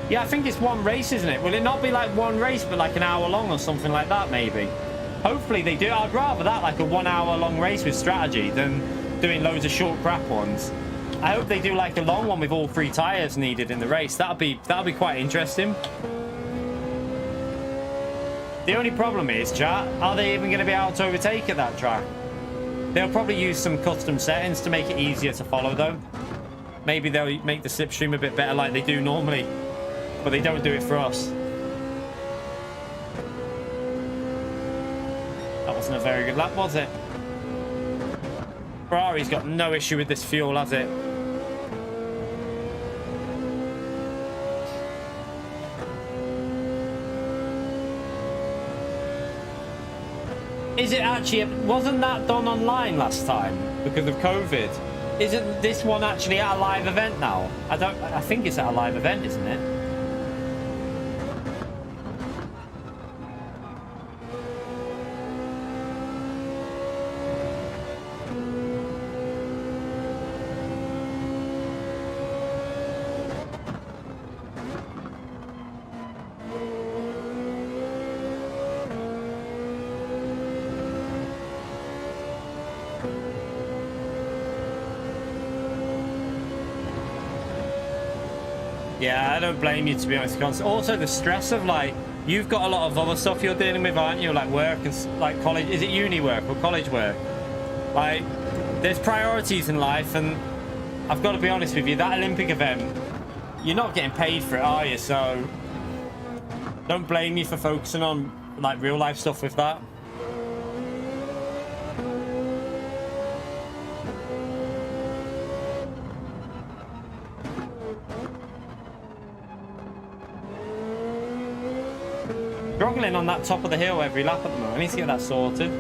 Yeah, I think it's one race, isn't it? Will it not be like one race, but like an hour long or something like that, maybe? Hopefully they do. I'd rather that, like a 1 hour long race with strategy, than doing loads of short crap ones. I hope they do like a long one with all 3 tyres needed in the race. That'll be quite interesting. The only problem is, chat, are they even going to be able to overtake at that track? They'll probably use some custom settings to make it easier to follow, though. Maybe they'll make the slipstream a bit better like they do normally. But they don't do it for us. That wasn't a very good lap, was it? Ferrari's got no issue with this fuel, has it? Is it actually... Wasn't that done online last time because of COVID? Isn't this one actually at a live event now? I think it's at a live event, isn't it? Yeah, I don't blame you, to be honest. Also, the stress of, like, you've got a lot of other stuff you're dealing with, aren't you? Like work and, like, college. Is it uni work or college work? Like, there's priorities in life, and I've got to be honest with you, that Olympic event, you're not getting paid for it, are you? So don't blame you for focusing on, like, real life stuff with that. Struggling on that top of the hill every lap at the moment. I need to get that sorted.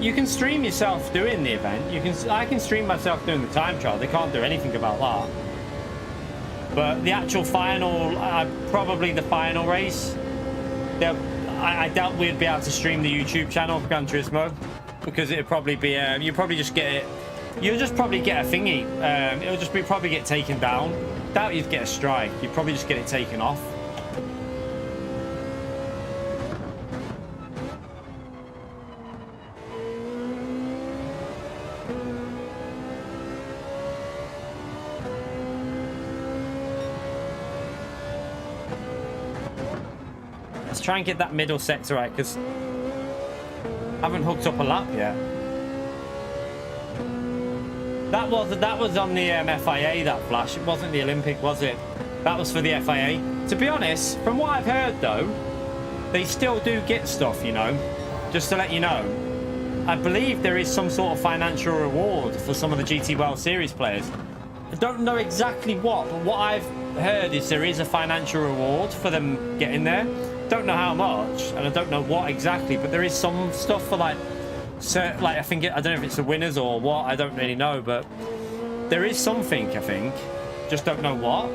You can stream yourself doing the event. I can stream myself doing the time trial. They can't do anything about that. But the actual final, probably the final race, I doubt we'd be able to stream the YouTube channel for Gran Turismo, because it'd probably be you'd probably just get it You'll just probably get a thingy. It'll just probably get taken down. Doubt you'd get a strike. You'd probably just get it taken off. Let's try and get that middle sector right, because I haven't hooked up a lap yet. That was on the FIA, that flash. It wasn't the Olympic, was it? That was for the FIA. To be honest, from what I've heard though, they still do get stuff, you know. Just to let you know. I believe there is some sort of financial reward for some of the GT World Series players. I don't know exactly what, but what I've heard is there is a financial reward for them getting there. Don't know how much, and I don't know what exactly, but there is some stuff for like I think I don't know if it's the winners or what. I don't really know, but there is something, I think. Just don't know what.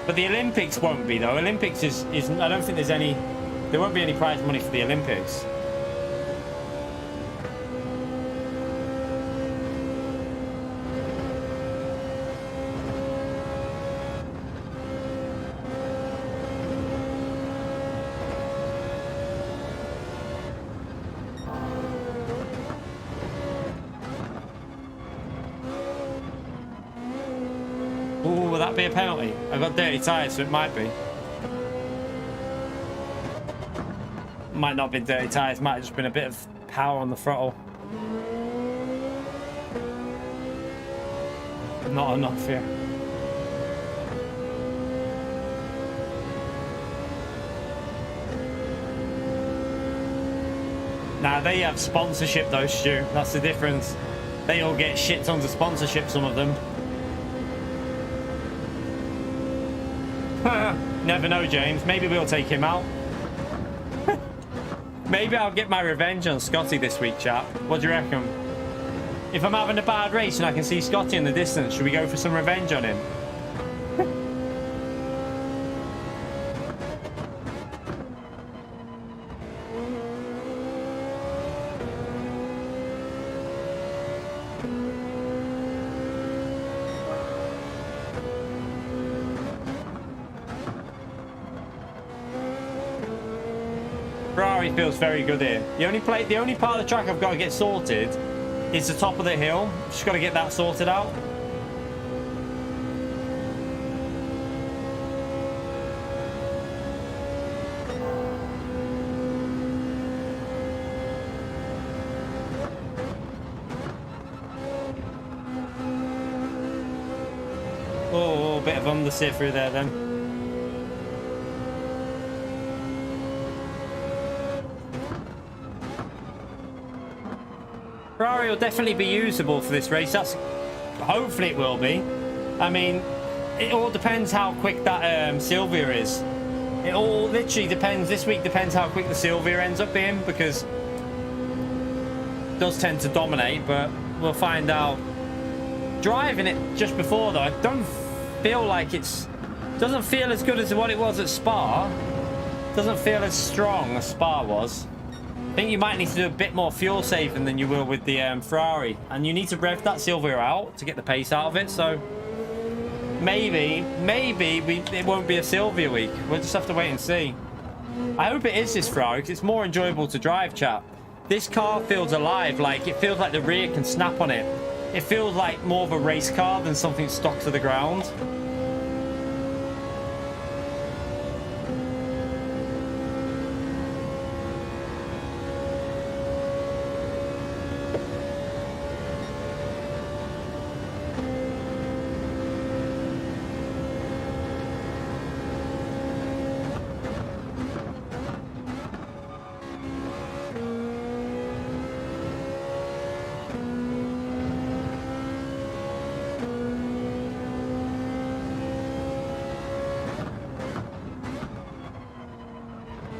But the Olympics won't be though. Olympics is I don't think there won't be any prize money for the Olympics. Ooh, will that be a penalty? I got dirty tyres, so it might be. Might not have been dirty tyres, might have just been a bit of power on the throttle. Not enough here. Now they have sponsorship though, Stu. That's the difference. They all get shit tons of sponsorship, some of them. Never know, James. Maybe we'll take him out. Maybe I'll get my revenge on Scotty this week, chap. What do you reckon? If I'm having a bad race and I can see Scotty in the distance, should we go for some revenge on him? Ferrari feels very good here. The only part of the track I've got to get sorted is the top of the hill. Just got to get that sorted out. Oh, a bit of understeer through there then. Ferrari will definitely be usable for this race. Hopefully it will be. I mean, it all depends how quick that Sylvia is. It all literally depends. This week depends how quick the Sylvia ends up being, because it does tend to dominate, but we'll find out. Driving it just before though, I don't feel like doesn't feel as good as what it was at Spa. Doesn't feel as strong as Spa was. I think you might need to do a bit more fuel saving than you will with the Ferrari, and you need to rev that Sylvia out to get the pace out of it. So maybe it won't be a Sylvia week. We'll just have to wait and see. I hope it is this Ferrari, because it's more enjoyable to drive, chap. This car feels alive. Like, it feels like the rear can snap on it. It feels like more of a race car than something stuck to the ground.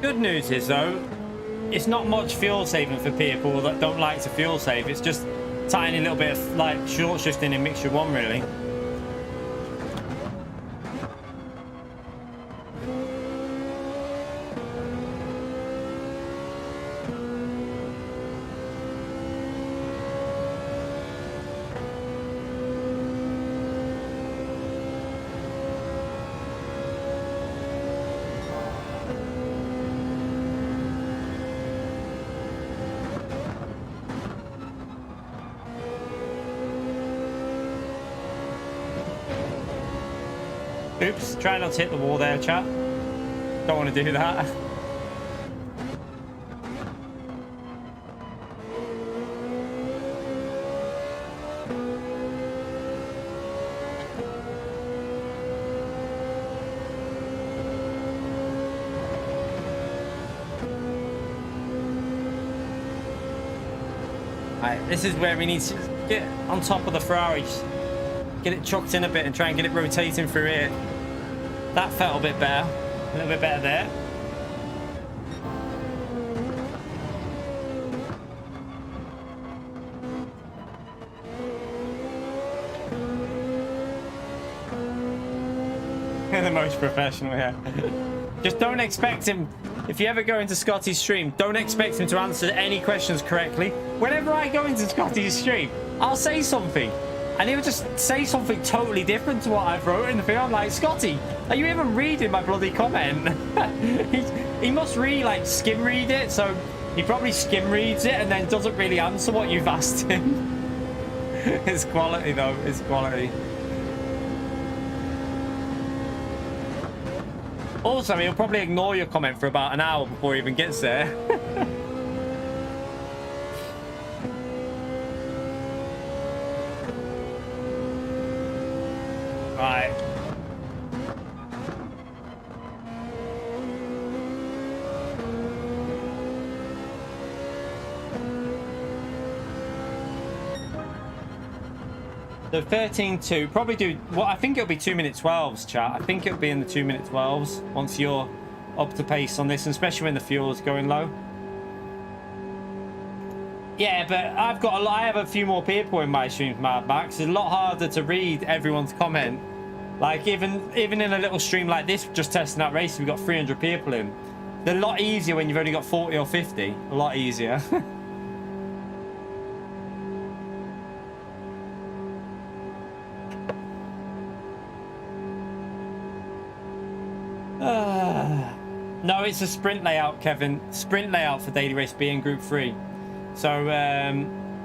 Good news is though, it's not much fuel saving for people that don't like to fuel save. It's just tiny little bit of like short shifting in mixture one, really. Oops, try not to hit the wall there, chat. Don't want to do that. Right, this is where we need to get on top of the Ferrari. Get it chucked in a bit and try and get it rotating through here. That felt a bit better. A little bit better there. The most professional, yeah. Just don't expect him, if you ever go into Scotty's stream, don't expect him to answer any questions correctly. Whenever I go into Scotty's stream, I'll say something and he'll just say something totally different to what I've wrote in the video. I'm like, Scotty, are you even reading my bloody comment? he must really like skim read it, so he probably skim reads it and then doesn't really answer what you've asked him. It's quality though, it's quality. Also, he'll probably ignore your comment for about an hour before he even gets there. Right. So 13.2, probably do, well, I think it'll be 2:12s, chat. I think it'll be in the 2:12s once you're up to pace on this, and especially when the fuel's going low. Yeah, but I have a few more people in my streams, Mad Max. It's a lot harder to read everyone's comment. Like, even in a little stream like this, just testing out races, we've got 300 people in. They're a lot easier when you've only got 40 or 50. A lot easier. No, it's a sprint layout, Kevin. Sprint layout for Daily Race B and Group 3. So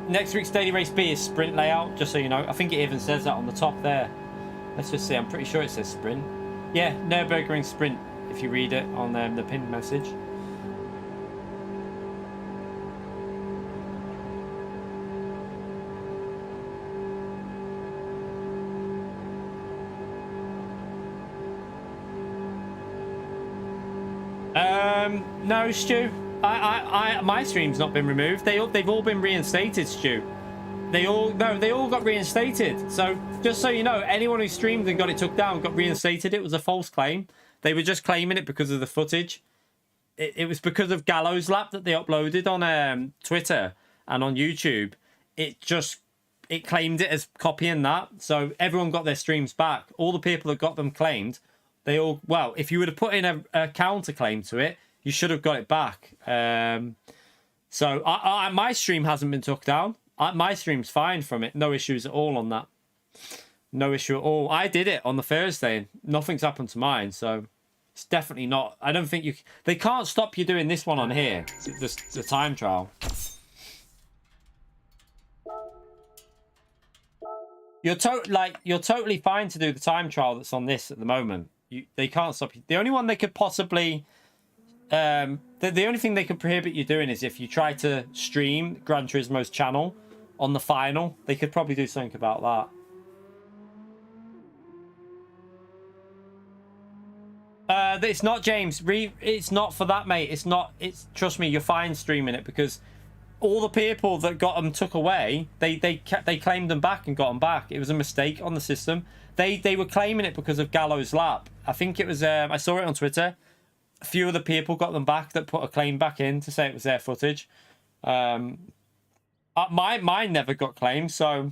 next week's Daily Race B is sprint layout, just so you know. I think it even says that on the top there. Let's just see. I'm pretty sure it says sprint. Yeah, Nürburgring sprint, if you read it on the pinned message. No, Stu. My stream's not been removed. They've all been reinstated, Stu. They all got reinstated. So just so you know, anyone who streamed and got it took down got reinstated. It was a false claim. They were just claiming it because of the footage. It was because of Gallows Lap that they uploaded on Twitter and on YouTube. It claimed it as copying that. So everyone got their streams back. All the people that got them claimed, they all, well, if you would have put in a counter claim to it, you should have got it back. So my stream hasn't been took down. My stream's fine from it. No issues at all on that. No issue at all. I did it on the Thursday. Nothing's happened to mine. So it's definitely not. I don't think you... They can't stop you doing this one on here. The time trial. You're totally fine to do the time trial that's on this at the moment. They can't stop you. The only one they could possibly... the only thing they could prohibit you doing is if you try to stream Gran Turismo's channel on the final. They could probably do something about that. It's not, James. It's not for that, mate. It's not. It's, trust me, you're fine streaming it because all the people that got them took away. They claimed them back and got them back. It was a mistake on the system. They were claiming it because of Gallows Lap. I think it was. I saw it on Twitter. A few of the people got them back that put a claim back in to say it was their footage. Mine never got claimed, so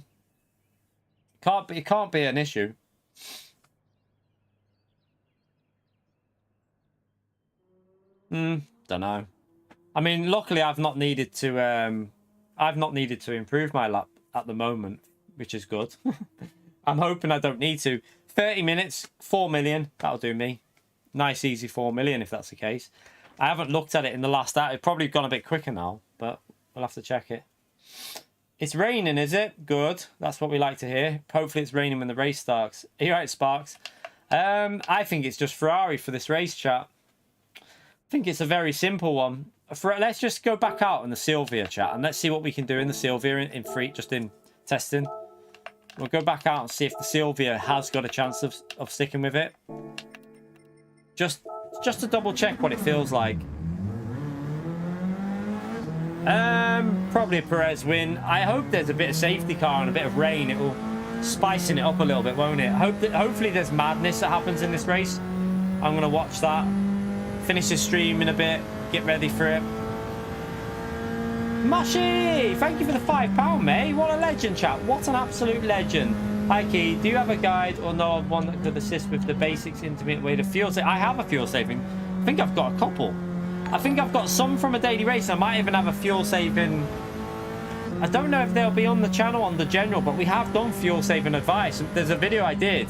it can't be an issue. Don't know. I mean, luckily I've not needed to improve my lap at the moment, which is good. I'm hoping I don't need to. 30 minutes, 4 million, that'll do me. Nice, easy 4 million if that's the case. I haven't looked at it in the last hour. It's probably gone a bit quicker now, but we'll have to check it. It's raining, is it? Good. That's what we like to hear. Hopefully it's raining when the race starts. Are you right, Sparks? I think it's just Ferrari for this race, chat. I think it's a very simple one. Let's just go back out in the Sylvia, chat, and let's see what we can do in the Sylvia in free, just in testing. We'll go back out and see if the Sylvia has got a chance of sticking with it. Just to double check what it feels like. Probably a Perez win. I hope there's a bit of safety car and a bit of rain. It will spicing it up a little bit, won't it? Hopefully there's madness that happens in this race. I'm going to watch that. Finish the stream in a bit. Get ready for it. Mushy! Thank you for the £5, mate. What a legend, chat. What an absolute legend. Hi, Key. Do you have a guide or know of one that could assist with the basics intermediate way to fuel saving? I have a fuel saving. I think I've got a couple. I think I've got some from a daily race. I might even have a fuel saving. I don't know if they'll be on the channel on the general, but we have done fuel saving advice. There's a video I did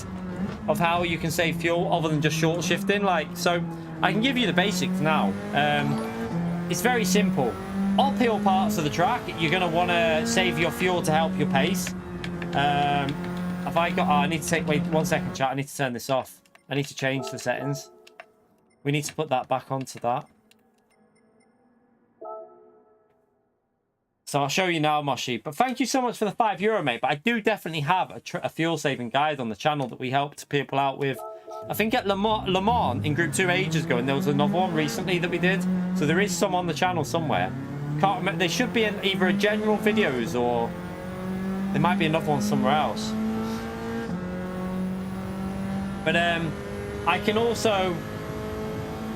of how you can save fuel other than just short shifting. So I can give you the basics now. It's very simple. Uphill parts of the track, you're going to want to save your fuel to help your pace. Have I got... Oh, I need to take... Wait 1 second, chat. I need to turn this off. I need to change the settings. We need to put that back onto that. So I'll show you now, Moshi. But thank you so much for the €5, mate. But I do definitely have a fuel-saving guide on the channel that we helped people out with. I think at Le Mans in Group 2 ages ago, and there was another one recently that we did. So there is some on the channel somewhere. Can't remember. They should be in either a general videos or there might be another one somewhere else. But I can also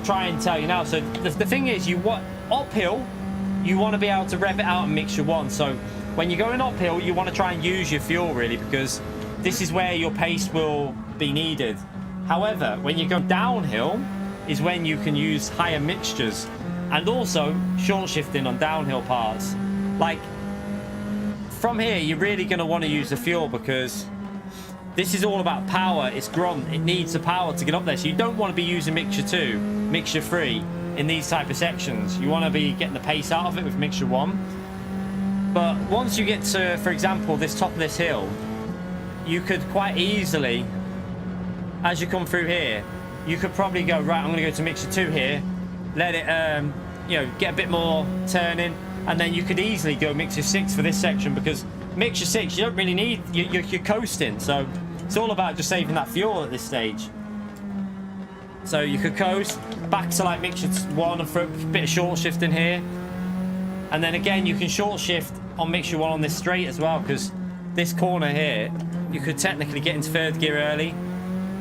try and tell you now. So the thing is, you want uphill, you want to be able to rev it out in mixture one. So when you're going uphill, you want to try and use your fuel really, because this is where your pace will be needed. However, when you go downhill is when you can use higher mixtures, and also short shifting on downhill parts. Like from here, you're really going to want to use the fuel because this is all about power. It's grunt. It needs the power to get up there. So you don't want to be using mixture 2, mixture 3 in these type of sections. You want to be getting the pace out of it with mixture 1. But once you get to, for example, this top of this hill, you could quite easily, as you come through here, you could probably go, right, I'm going to go to mixture 2 here, let it, you know, get a bit more turning, and then you could easily go mixture 6 for this section, because mixture 6, you don't really need, you're coasting, so it's all about just saving that fuel at this stage. So you could coast back to like mixture 1 and for a bit of short shifting here, and then again you can short shift on mixture 1 on this straight as well, because this corner here you could technically get into 3rd gear early,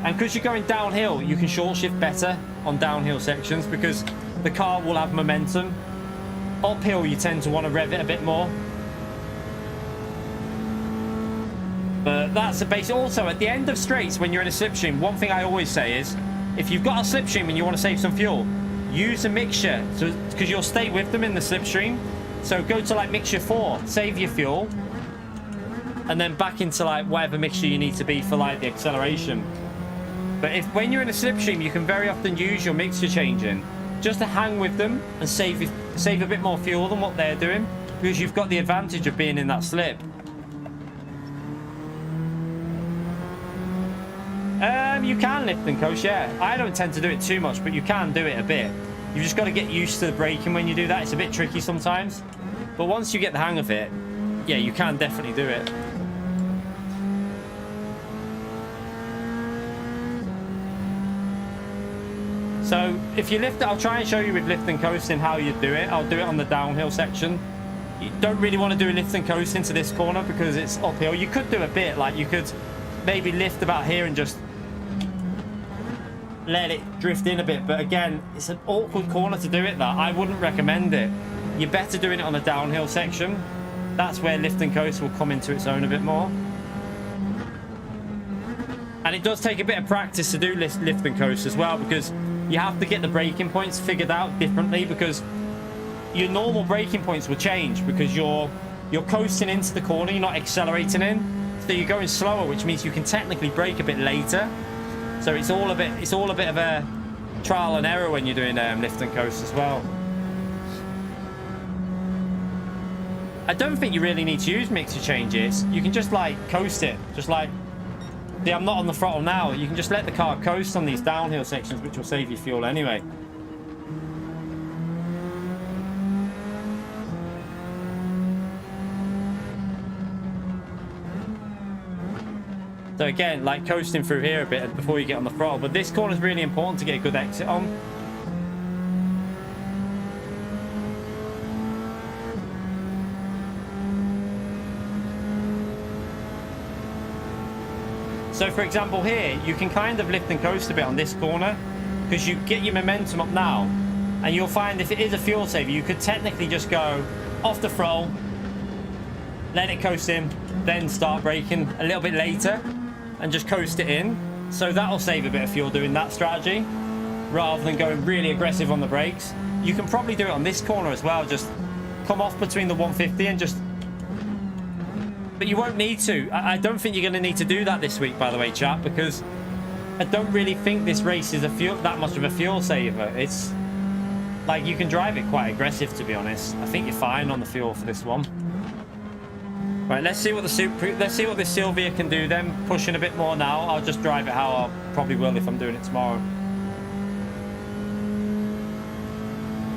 and because you're going downhill you can short shift better on downhill sections because the car will have momentum. Uphill you tend to want to rev it a bit more, but that's the basic. Also at the end of straights when you're in a slipstream, one thing I always say is, if you've got a slipstream and you want to save some fuel, use a mixture, so because you'll stay with them in the slipstream. So go to like mixture 4, save your fuel, and then back into like whatever mixture you need to be for like the acceleration. But when you're in a slipstream, you can very often use your mixture changing just to hang with them and save a bit more fuel than what they're doing, because you've got the advantage of being in that slip. You can lift and coast, yeah. I don't tend to do it too much, but you can do it a bit. You've just got to get used to the braking when you do that. It's a bit tricky sometimes, but once you get the hang of it, yeah, you can definitely do it. So if you lift it, I'll try and show you with lift and coasting how you do it. I'll do it on the downhill section. You don't really want to do a lift and coast into this corner because it's uphill. You could do a bit, like you could maybe lift about here and just let it drift in a bit, but again, it's an awkward corner to do it that. I wouldn't recommend it. You're better doing it on the downhill section. That's where lift and coast will come into its own a bit more. And it does take a bit of practice to do lift and coast as well, because you have to get the braking points figured out differently, because your normal braking points will change because you're coasting into the corner, you're not accelerating in, so you're going slower, which means you can technically brake a bit later. So it's all a bit of a trial and error when you're doing lift and coast as well. I don't think you really need to use mixture changes. You can just like coast it, just like See, I'm not on the throttle now. You can just let the car coast on these downhill sections, which will save you fuel anyway. So again, like coasting through here a bit before you get on the throttle. But this corner is really important to get a good exit on. So for example here, you can kind of lift and coast a bit on this corner because you get your momentum up now, and you'll find if it is a fuel saver, you could technically just go off the throttle, let it coast in, then start braking a little bit later and just coast it in. So that'll save a bit of fuel doing that strategy rather than going really aggressive on the brakes. You can probably do it on this corner as well, just come off between the 150 and just... But you won't need to. I don't think you're going to need to do that this week, by the way, chat, because I don't really think this race is that much of a fuel saver. It's like you can drive it quite aggressive, to be honest. I think you're fine on the fuel for this one. Right, let's see what this Sylvia can do then. Pushing a bit more now. I'll just drive it how I probably will if I'm doing it tomorrow.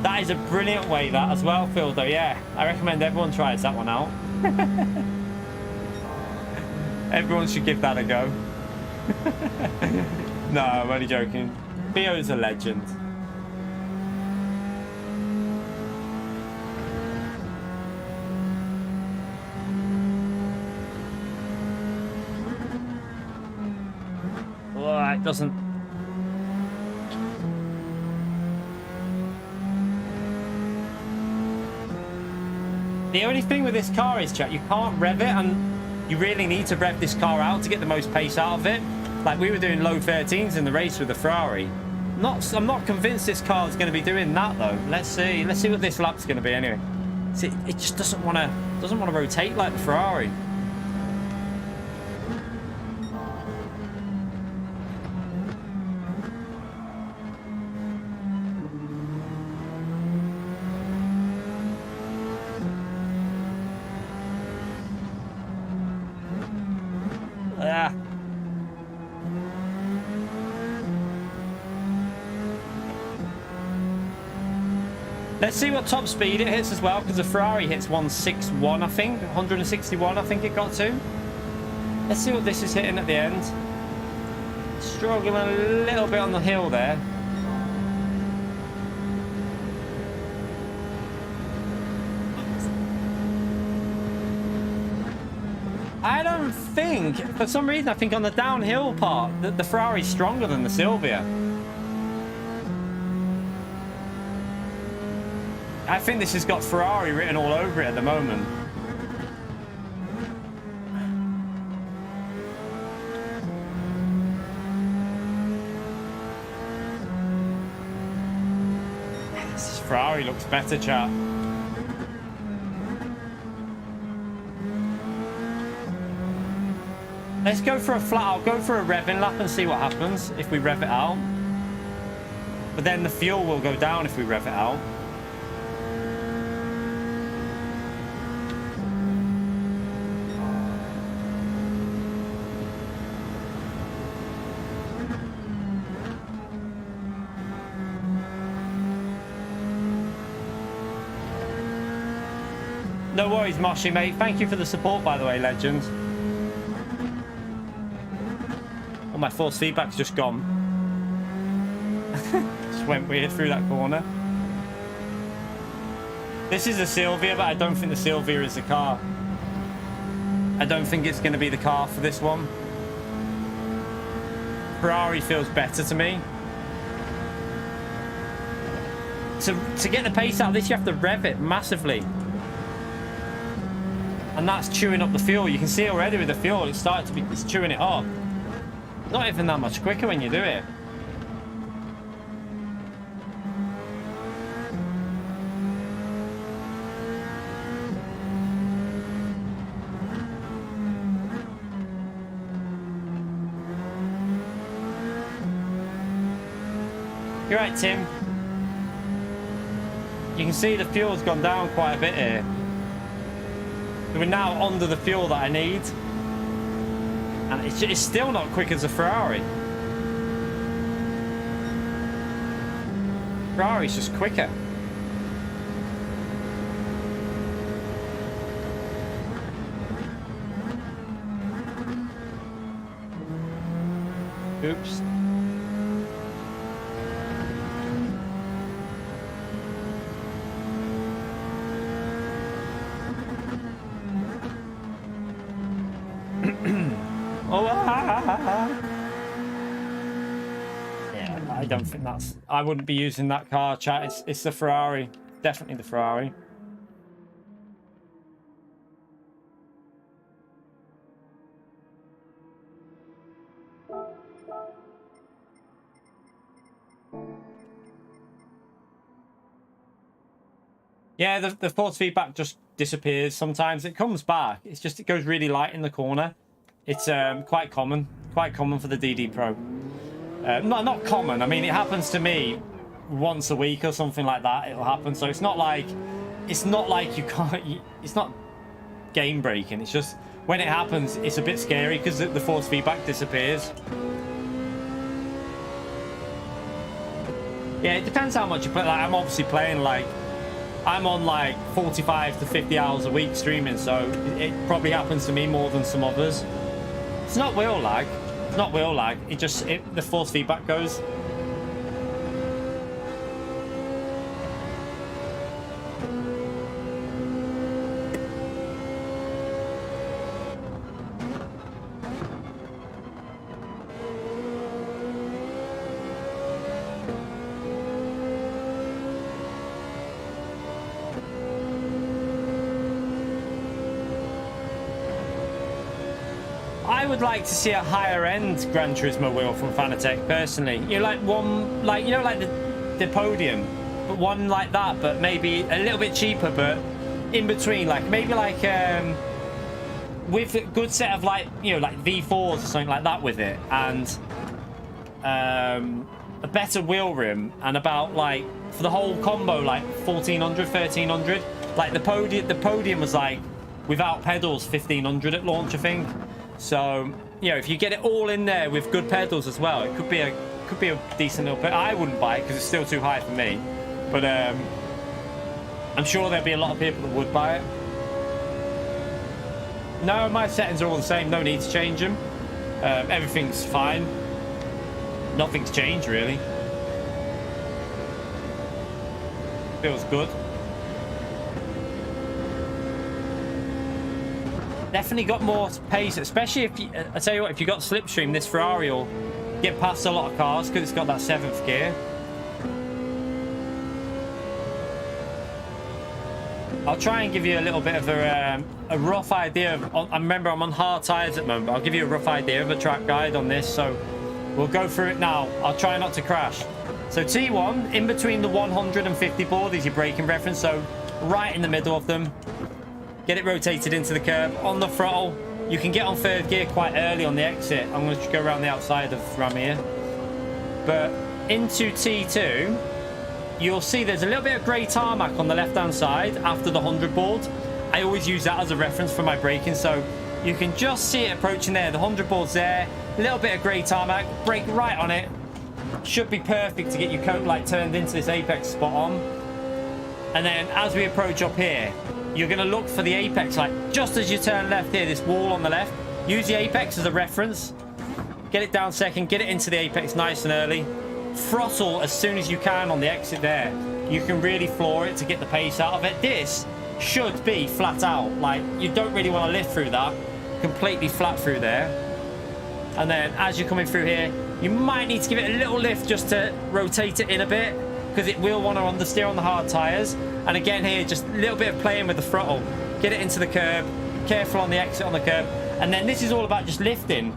That is a brilliant way, that as well, Phil, though. Yeah, I recommend everyone tries that one out. Everyone should give that a go. No, I'm only joking. Theo's a legend. Oh, it doesn't... The only thing with this car is, chat, you can't rev it, and you really need to rev this car out to get the most pace out of it. Like we were doing low 13s in the race with the Ferrari. I'm not convinced this car is going to be doing that though. Let's see what this lap's going to be anyway. See, it just doesn't want to rotate like the Ferrari. Let's see what top speed it hits as well, because the Ferrari hits 161, I think. 161, I think it got to. Let's see what this is hitting at the end. Struggling a little bit on the hill there. I don't think, for some reason, I think on the downhill part, the Ferrari's stronger than the Sylvia. I think this has got Ferrari written all over it at the moment. This Ferrari looks better, chat. Let's go for a flat. I'll go for a revving lap and see what happens if we rev it out. But then the fuel will go down if we rev it out. No worries, Moshi, mate. Thank you for the support, by the way, legend. Oh, my force feedback's just gone. Just went weird through that corner. This is a Sylvia, but I don't think the Sylvia is the car. I don't think it's going to be the car for this one. Ferrari feels better to me. To get the pace out of this, you have to rev it massively. And that's chewing up the fuel. You can see already with the fuel, it's chewing it up. Not even that much quicker when you do it. You're right, Tim. You can see the fuel's gone down quite a bit here. We're now under the fuel that I need. And it's still not quick as a Ferrari. Ferrari's just quicker. Oops. Yeah, I don't think that's... I wouldn't be using that car, chat. It's the Ferrari. Definitely the Ferrari. Yeah, the force feedback just disappears. Sometimes it comes back. It's just, it goes really light in the corner. It's quite common for the DD Pro. Not common. I mean, it happens to me once a week or something like that. It'll happen. So it's not like you can't. It's not game breaking. It's just when it happens, it's a bit scary because the force feedback disappears. Yeah, it depends how much you play. Like, I'm obviously playing like. I'm on like 45 to 50 hours a week streaming, so it probably happens to me more than some others. It's not wheel lag. It's not wheel lag. It just the force feedback goes. I would like to see a higher end Gran Turismo wheel from Fanatec personally. You know, like one, like, you know, like the podium, but one like that, but maybe a little bit cheaper, but in between, like maybe like with a good set of like, you know, like V4s or something like that with it, and a better wheel rim, and about like for the whole combo like 1400, 1300. Like the podium was like without pedals 1500 at launch, I think. So, you know, if you get it all in there with good pedals as well, it could be a decent little bit. I wouldn't buy it because it's still too high for me, but I'm sure there'll be a lot of people that would buy it. No, my settings are all the same. No need to change them. Everything's fine. Nothing's changed really. Feels good. Definitely got more pace, especially if you, I tell you what, if you got slipstream, this Ferrari will get past a lot of cars because it's got that 7th gear. I'll try and give you a little bit of a rough idea of, I remember I'm on hard tires at the moment, but I'll give you a rough idea of a track guide on this, so we'll go through it now. I'll try not to crash. So T1, in between the 150 board is your braking reference, so right in the middle of them. Get it rotated into the curb. On the throttle, you can get on 3rd gear quite early on the exit. I'm going to go around the outside of Ram here. But into T2, you'll see there's a little bit of grey tarmac on the left-hand side after the 100 board. I always use that as a reference for my braking, so you can just see it approaching there. The 100 board's there, a little bit of grey tarmac, brake right on it. Should be perfect to get your coat light turned into this apex spot on. And then as we approach up here, you're going to look for the apex light just as you turn left here, this wall on the left. Use the apex as a reference. Get it down second, get it into the apex nice and early. Throttle as soon as you can on the exit there. You can really floor it to get the pace out of it. This should be flat out. Like, you don't really want to lift through that. Completely flat through there. And then as you're coming through here, you might need to give it a little lift just to rotate it in a bit, because it will want to understeer on the hard tires. And again here, just a little bit of playing with the throttle. Get it into the curb, careful on the exit on the curb. And then this is all about just lifting,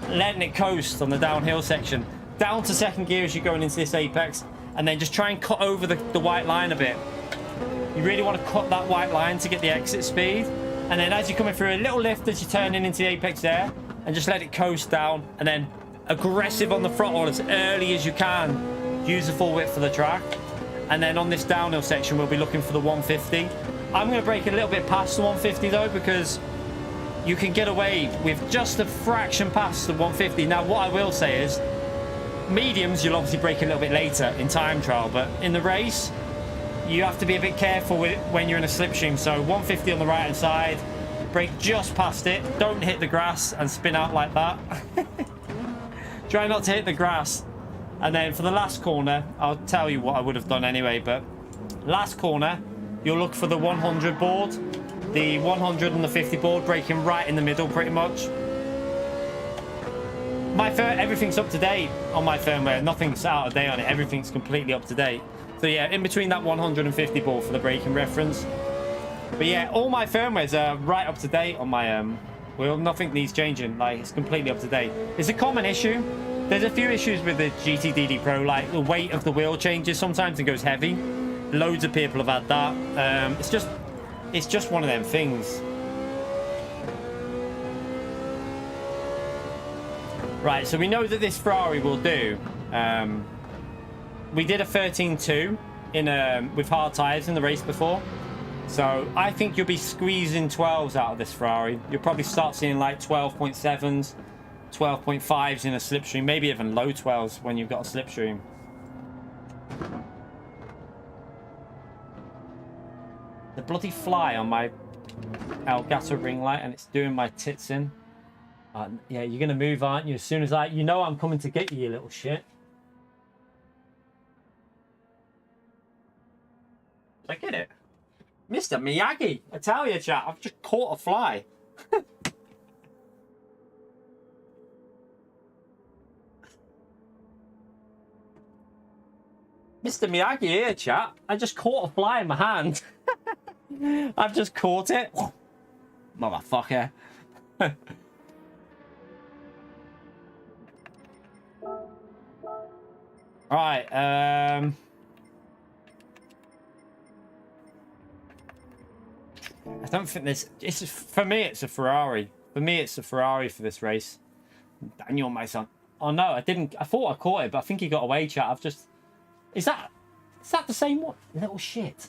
letting it coast on the downhill section. Down to 2nd gear as you're going into this apex, and then just try and cut over the white line a bit. You really want to cut that white line to get the exit speed. And then as you're coming through, a little lift as you're turning into the apex there, and just let it coast down. And then aggressive on the throttle as early as you can. Use the full width for the track. And then on this downhill section, we'll be looking for the 150. I'm going to brake a little bit past the 150 though, because you can get away with just a fraction past the 150. Now, what I will say is, mediums, you'll obviously brake a little bit later in time trial, but in the race, you have to be a bit careful with it when you're in a slipstream. So 150 on the right hand side, brake just past it, don't hit the grass and spin out like that. Try not to hit the grass. And then for the last corner, I'll tell you what I would have done anyway, but last corner, you'll look for the 100 board, the 100 and the 50 board, braking right in the middle pretty much. Everything's up to date on my firmware. Nothing's out of date on it. Everything's completely up to date. So yeah, in between that 150 board for the braking reference. But yeah, all my firmwares are right up to date on my wheel. Nothing needs changing. Like, it's completely up to date. It's a common issue. There's a few issues with the GTDD Pro, like the weight of the wheel changes sometimes and goes heavy. Loads of people have had that. It's just one of them things. Right, so we know that this Ferrari will do. We did a 13.2 in with hard tires in the race before, so I think you'll be squeezing 12s out of this Ferrari. You'll probably start seeing like 12.7s, 12.5s in a slipstream, maybe even low 12s when you've got a slipstream. The bloody fly on my Elgato ring light, and it's doing my tits in. Yeah, you're gonna move, aren't you? As soon as you know I'm coming to get you, you little shit. Did I get it? Mr. Miyagi, I tell you, chat, I've just caught a fly. Mr. Miyagi here, chat. I just caught a fly in my hand. I've just caught it. Motherfucker. Right, I don't think this. For me, it's a Ferrari. For me, it's a Ferrari for this race. Daniel, my son. Oh no, I didn't. I thought I caught it, but I think he got away, chat. I've just. Is that the same one? Little shit.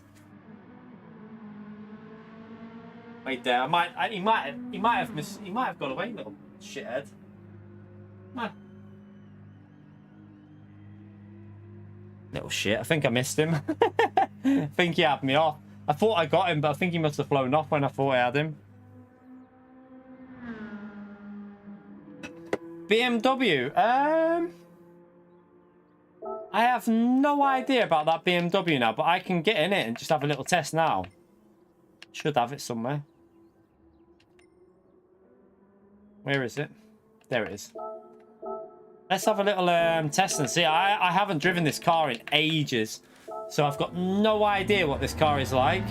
Wait there. He might have got away, little shithead. Nah. Little shit. I think I missed him. I think he had me off. I thought I got him, but I think he must have flown off when I thought I had him. BMW. I have no idea about that BMW now, but I can get in it and just have a little test now. Should have it somewhere. Where is it? There it is. Let's have a little test and see. I haven't driven this car in ages, so I've got no idea what this car is like.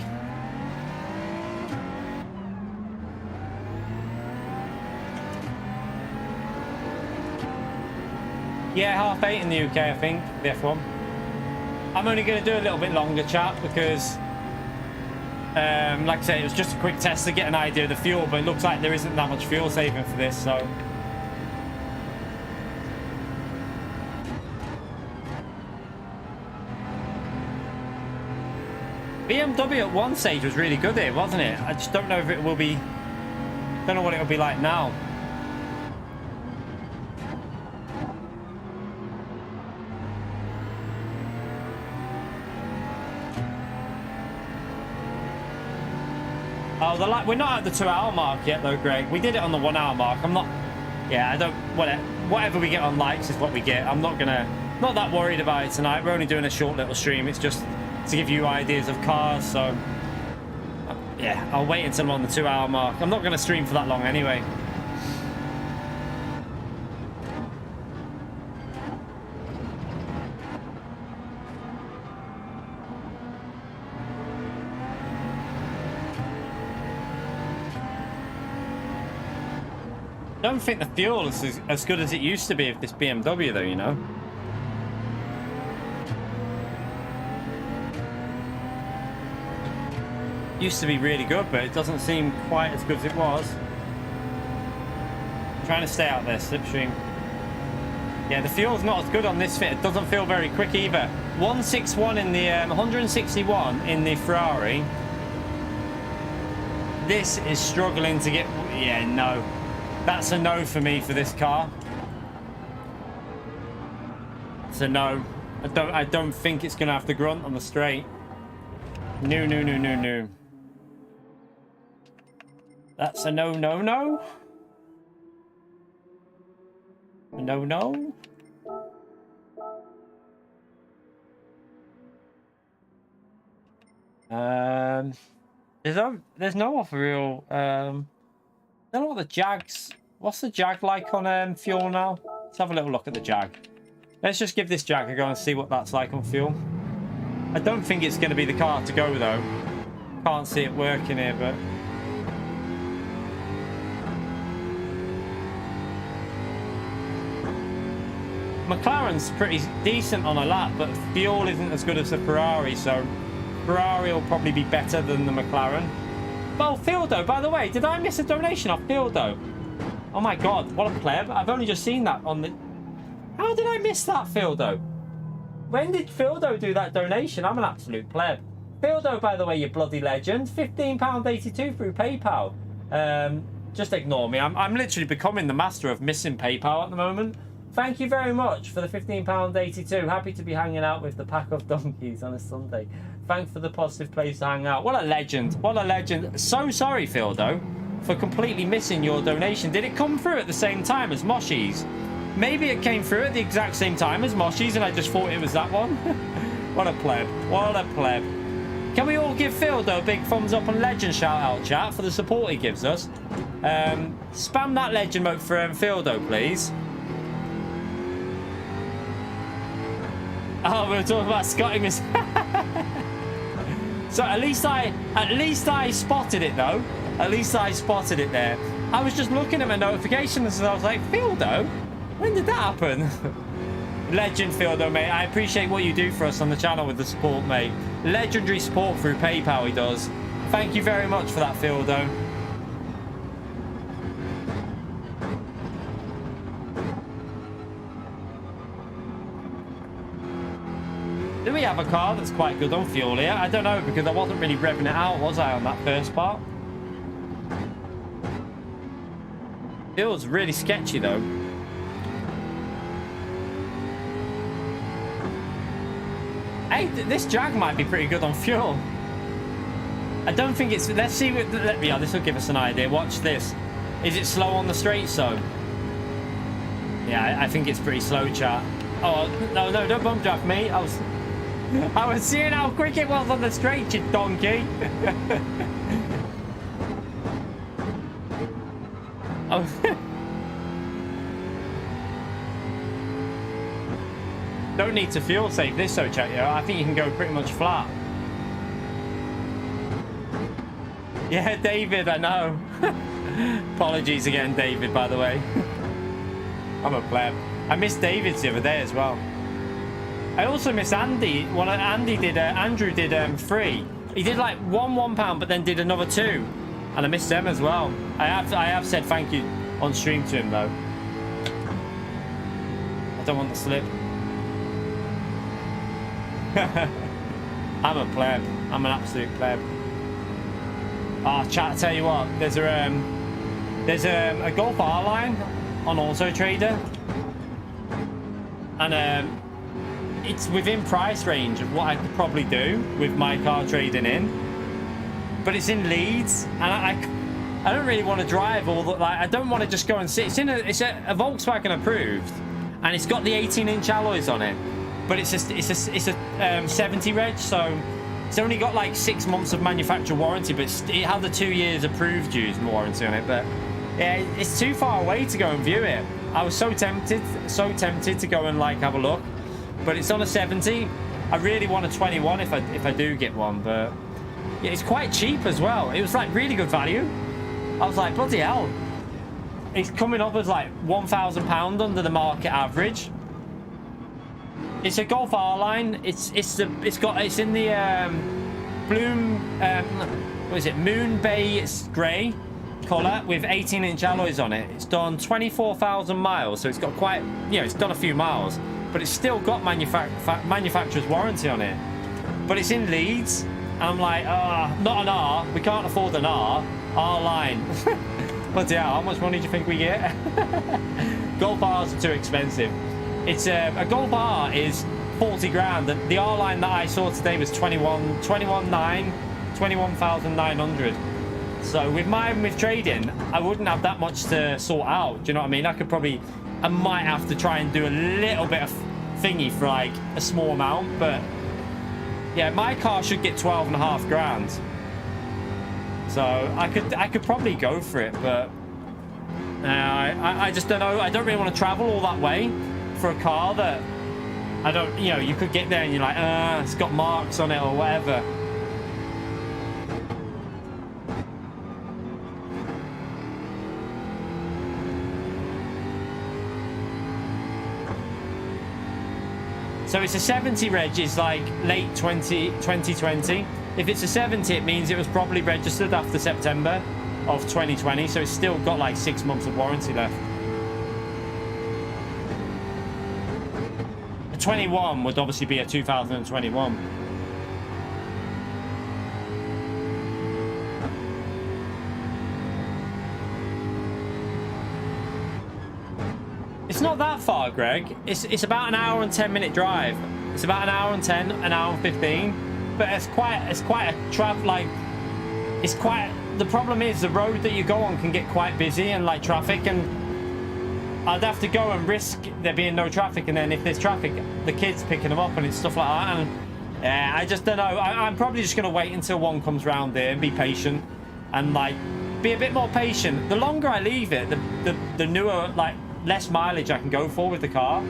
Yeah, 8:30 in the UK, I think, the F1. I'm only going to do a little bit longer, chat, because, like I said, it was just a quick test to get an idea of the fuel, but it looks like there isn't that much fuel saving for this, so... BMW at one stage was really good here, wasn't it? I just don't know if it will be... Don't know what it will be like now. Oh, we're not at the 2 hour mark yet though, Greg. We did it on the 1 hour mark. I'm not... Yeah, I don't... Whatever we get on likes is what we get. I'm not gonna... Not that worried about it tonight. We're only doing a short little stream. It's just to give you ideas of cars, so... Yeah, I'll wait until I'm on the 2 hour mark. I'm not going to stream for that long anyway. I don't think the fuel is as good as it used to be with this BMW though, you know. Used to be really good, but it doesn't seem quite as good as it was. I'm trying to stay out there, slipstream. Yeah, the fuel's not as good on this fit. It doesn't feel very quick either. 161 in the 161 in the Ferrari. This is struggling to get... Yeah, no. That's a no for me for this car. It's a no. I don't think it's going to have the grunt on the straight. No, no, no, no, no. That's a no, no, no. No, no. There's no other real. I don't know what the Jag's. What's the Jag like on fuel now? Let's have a little look at the Jag. Let's just give this Jag a go and see what that's like on fuel. I don't think it's going to be the car to go though. Can't see it working here, but. McLaren's pretty decent on a lap, but fuel isn't as good as the Ferrari, so Ferrari will probably be better than the McLaren. Well, Fildo, by the way, did I miss a donation off Fildo? Oh my god, what a pleb. I've only just seen that on the... How did I miss that, Fildo? When did Fildo do that donation? I'm an absolute pleb. Fildo, by the way, you bloody legend. £15.82 through PayPal. Just ignore me. I'm literally becoming the master of missing PayPal at the moment. Thank you very much for the £15.82. Happy to be hanging out with the pack of donkeys on a Sunday. Thanks for the positive place to hang out. What a legend. What a legend. So sorry, Fildo, for completely missing your donation. Did it come through at the same time as Moshi's? Maybe it came through at the exact same time as Moshi's and I just thought it was that one. What a pleb. What a pleb. Can we all give Fildo a big thumbs up and legend shout out, chat, for the support he gives us? Spam that legend mode for Fildo, please. Oh, we were talking about Scotty miss. So at least I spotted it though. At least I spotted it there. I was just looking at my notifications and I was like, Fildo? When did that happen? Legend, Fildo, mate. I appreciate what you do for us on the channel with the support, mate. Legendary support through PayPal he does. Thank you very much for that, Fildo. Do we have a car that's quite good on fuel here? I don't know, because I wasn't really revving it out, was I, on that first part? Feels really sketchy, though. Hey, this Jag might be pretty good on fuel. I don't think it's... Let's see what... Yeah, this will give us an idea. Watch this. Is it slow on the straight zone? Yeah, I think it's pretty slow, chat. Oh, no, don't bump draft me. I was seeing how quick it was on the straight, you donkey. Oh. Don't need to fuel save this, so chat, yeah. I think you can go pretty much flat. Yeah, David, I know. Apologies again, David, by the way. I'm a pleb. I missed David's the other day as well. I also miss Andy. Well, Andrew did 3. He did like £1 but then did another 2, and I missed them as well. I have said thank you on stream to him though. I don't want to slip. I'm a pleb. I'm an absolute pleb. Ah, chat. I tell you what, there's a Golf R line on Auto Trader, and it's within price range of what I could probably do with my car trading in, but it's in Leeds, and I don't really want to drive all the, like, I don't want to just go and sit. It's a Volkswagen approved, and it's got the 18-inch alloys on it, but it's a 70 reg, so it's only got like 6 months of manufacturer warranty, but it had the 2 years approved use warranty on it. But yeah, it's too far away to go and view it. I was so tempted to go and like have a look, but it's on a 70. I really want a 21 if I do get one, but yeah, it's quite cheap as well. It was like really good value. I was like, bloody hell, it's coming up as like £1,000 under the market average. It's a Golf R line. It's in the what is it, Moon Bay Grey colour with 18-inch alloys on it. It's done 24,000 miles, so it's got quite, you know, it's done a few miles, but it's still got manufacturer's warranty on it. But it's in Leeds, and I'm like, not an R. We can't afford an R. R-Line. But yeah, how much money do you think we get? Gold bars are too expensive. It's a gold bar is 40 grand. The R-Line that I saw today was 21,900. So with trading, I wouldn't have that much to sort out. Do you know what I mean? I might have to try and do a little bit of thingy for like a small amount, but yeah, my car should get 12.5 grand. So I could probably go for it, but I just don't know. I don't really want to travel all that way for a car that I don't, you know, you could get there and you're like, it's got marks on it or whatever. So it's a 70 reg, is like late 2020. If it's a 70, it means it was probably registered after September of 2020. So it's still got like 6 months of warranty left. A 21 would obviously be a 2021. It's not that far, Greg. It's about an hour and 10-minute drive. It's about an hour and 10, an hour and 15. But it's quite a travel, like, it's quite, the problem is the road that you go on can get quite busy and like traffic, and I'd have to go and risk there being no traffic, and then if there's traffic, the kids picking them up and it's stuff like that. And yeah, I just don't know. I'm probably just going to wait until one comes round there and be patient and like be a bit more patient. The longer I leave it, the newer, like, less mileage I can go for with the car.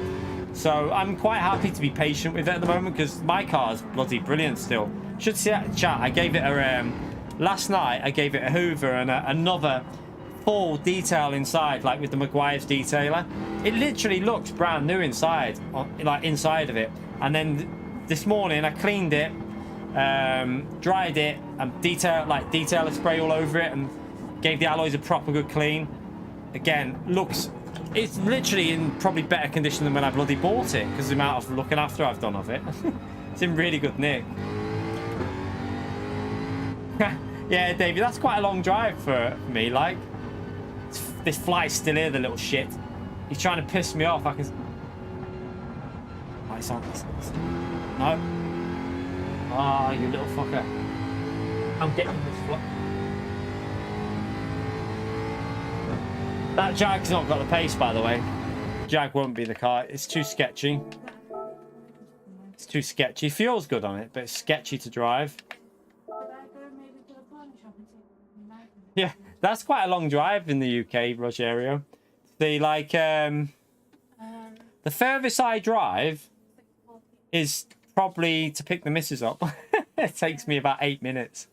So I'm quite happy to be patient with it at the moment, because my car's bloody brilliant still. Should see that chat. I gave it a last night I gave it a hoover and another full detail inside, like with the Maguire's detailer. It literally looks brand new inside, like inside of it. And then this morning I cleaned it, dried it, and detailer spray all over it, and gave the alloys a proper good clean. Again, looks, it's literally in probably better condition than when I bloody bought it, because the amount of looking after I've done of it. It's in really good nick. Yeah, David, that's quite a long drive for me. Like, this fly's still here, the little shit. He's trying to piss me off. I can. Oh, it's on. No. Ah, oh, you little fucker. I'm getting this fly. That Jag's not got the pace, by the way. Jag won't be the car. It's too sketchy. It's too sketchy. Feels good on it, but it's sketchy to drive. Yeah, that's quite a long drive in the UK, Rogerio. The the furthest I drive is probably to pick the missus up. It takes me about 8 minutes.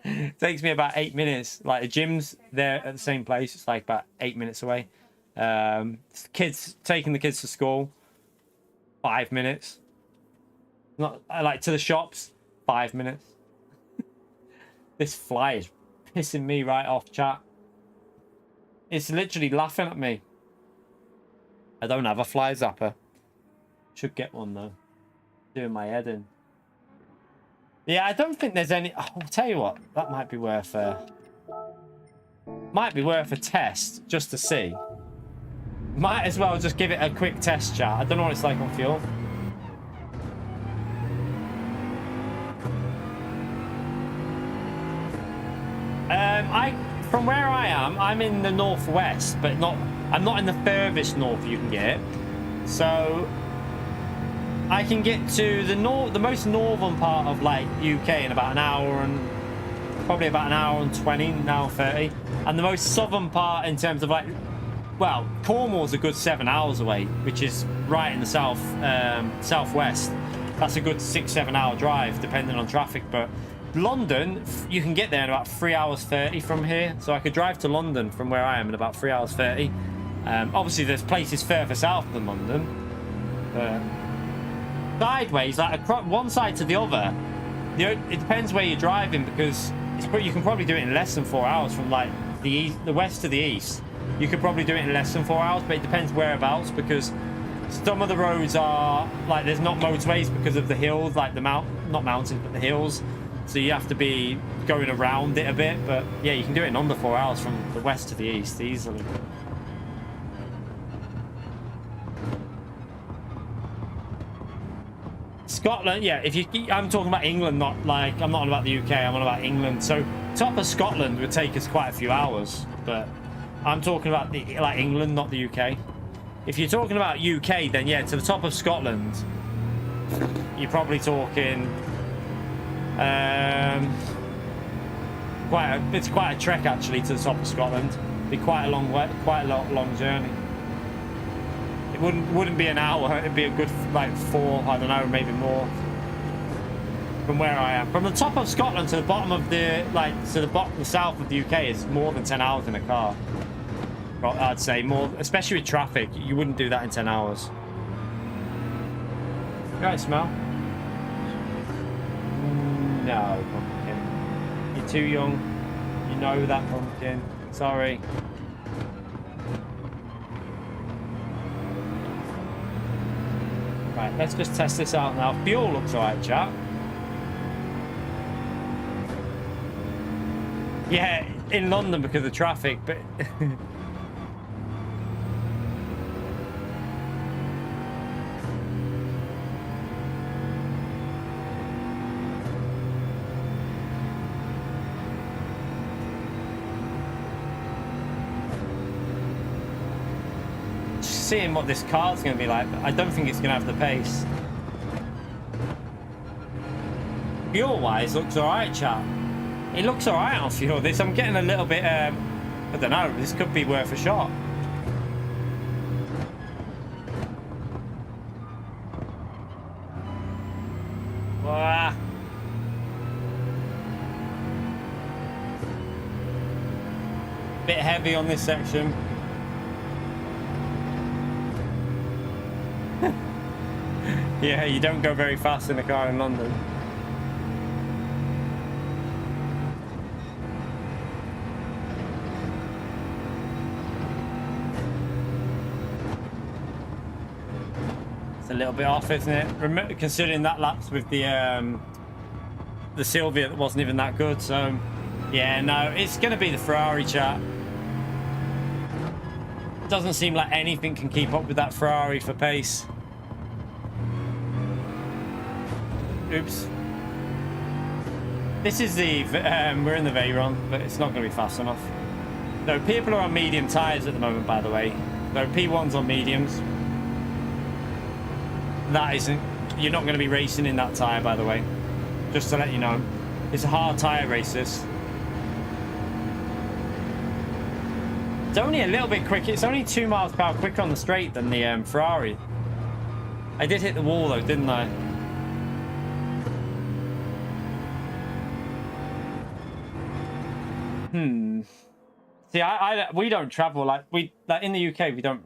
It takes me about 8 minutes. Like, the gym's there at the same place. It's like about 8 minutes away. Taking the kids to school, 5 minutes. Not like to the shops, 5 minutes. This fly is pissing me right off, chat. It's literally laughing at me. I don't have a fly zapper. Should get one though. Doing my head in. Yeah, I don't think there's any. I'll tell you what, that might be worth a test just to see. Might as well just give it a quick test, chat. I don't know what it's like on fuel. From where I am, I'm in the northwest, but I'm not in the furthest north you can get. So I can get to the most northern part of like UK in about an hour and probably about an hour and 20, an hour 30, and the most southern part in terms of like, well, Cornwall's a good 7 hours away, which is right in the southwest. That's a good 6-7 hour drive depending on traffic. But London, you can get there in about 3 hours 30 from here. So I could drive to London from where I am in about 3 hours 30. Obviously, there's places further south than London. Sideways, like across one side to the other, it depends where you're driving, because you can probably do it in less than 4 hours from like the west to the east. You could probably do it in less than 4 hours, but it depends whereabouts, because some of the roads are like, there's not motorways because of the hills, like not mountains, but the hills. So you have to be going around it a bit. But yeah, you can do it in under 4 hours from the west to the east easily. Scotland, yeah, if you, I'm talking about England, not like, I'm not on about the UK, I'm on about England. So top of Scotland would take us quite a few hours, but I'm talking about the, like, England, not the UK. If you're talking about UK, then yeah, to the top of Scotland, you're probably talking it's quite a trek actually to the top of Scotland. It'd be quite a long way, quite a long journey. It wouldn't be an hour. It'd be a good like 4, I don't know, maybe more. From where I am, from the top of Scotland to the bottom of the the south of the UK is more than 10 hours in a car. Well, I'd say more, especially with traffic. You wouldn't do that in 10 hours. You right, smell? No, pumpkin. You're too young. You know that, pumpkin. Sorry. Right, let's just test this out now. Fuel looks alright, chat. Yeah, in London because of traffic, but... seeing what this car's going to be like, but I don't think it's going to have the pace. Fuel-wise, looks alright, chat. It looks alright on fuel. This, I'm getting a little bit, I don't know, this could be worth a shot. Wah. Bit heavy on this section. Yeah, you don't go very fast in a car in London. It's a little bit off, isn't it? Considering that lapse with the Sylvia that wasn't even that good. So, yeah, no, it's going to be the Ferrari, chat. Doesn't seem like anything can keep up with that Ferrari for pace. Oops. This is the, we're in the Veyron, but it's not going to be fast enough. No, people are on medium tyres at the moment, by the way. No, P1's on mediums. That isn't, you're not going to be racing in that tyre, by the way. Just to let you know. It's a hard tyre race, this. It's only a little bit quicker. It's only 2 miles per hour quicker on the straight than the Ferrari. I did hit the wall, though, didn't I? See, we don't travel like in the UK. We don't.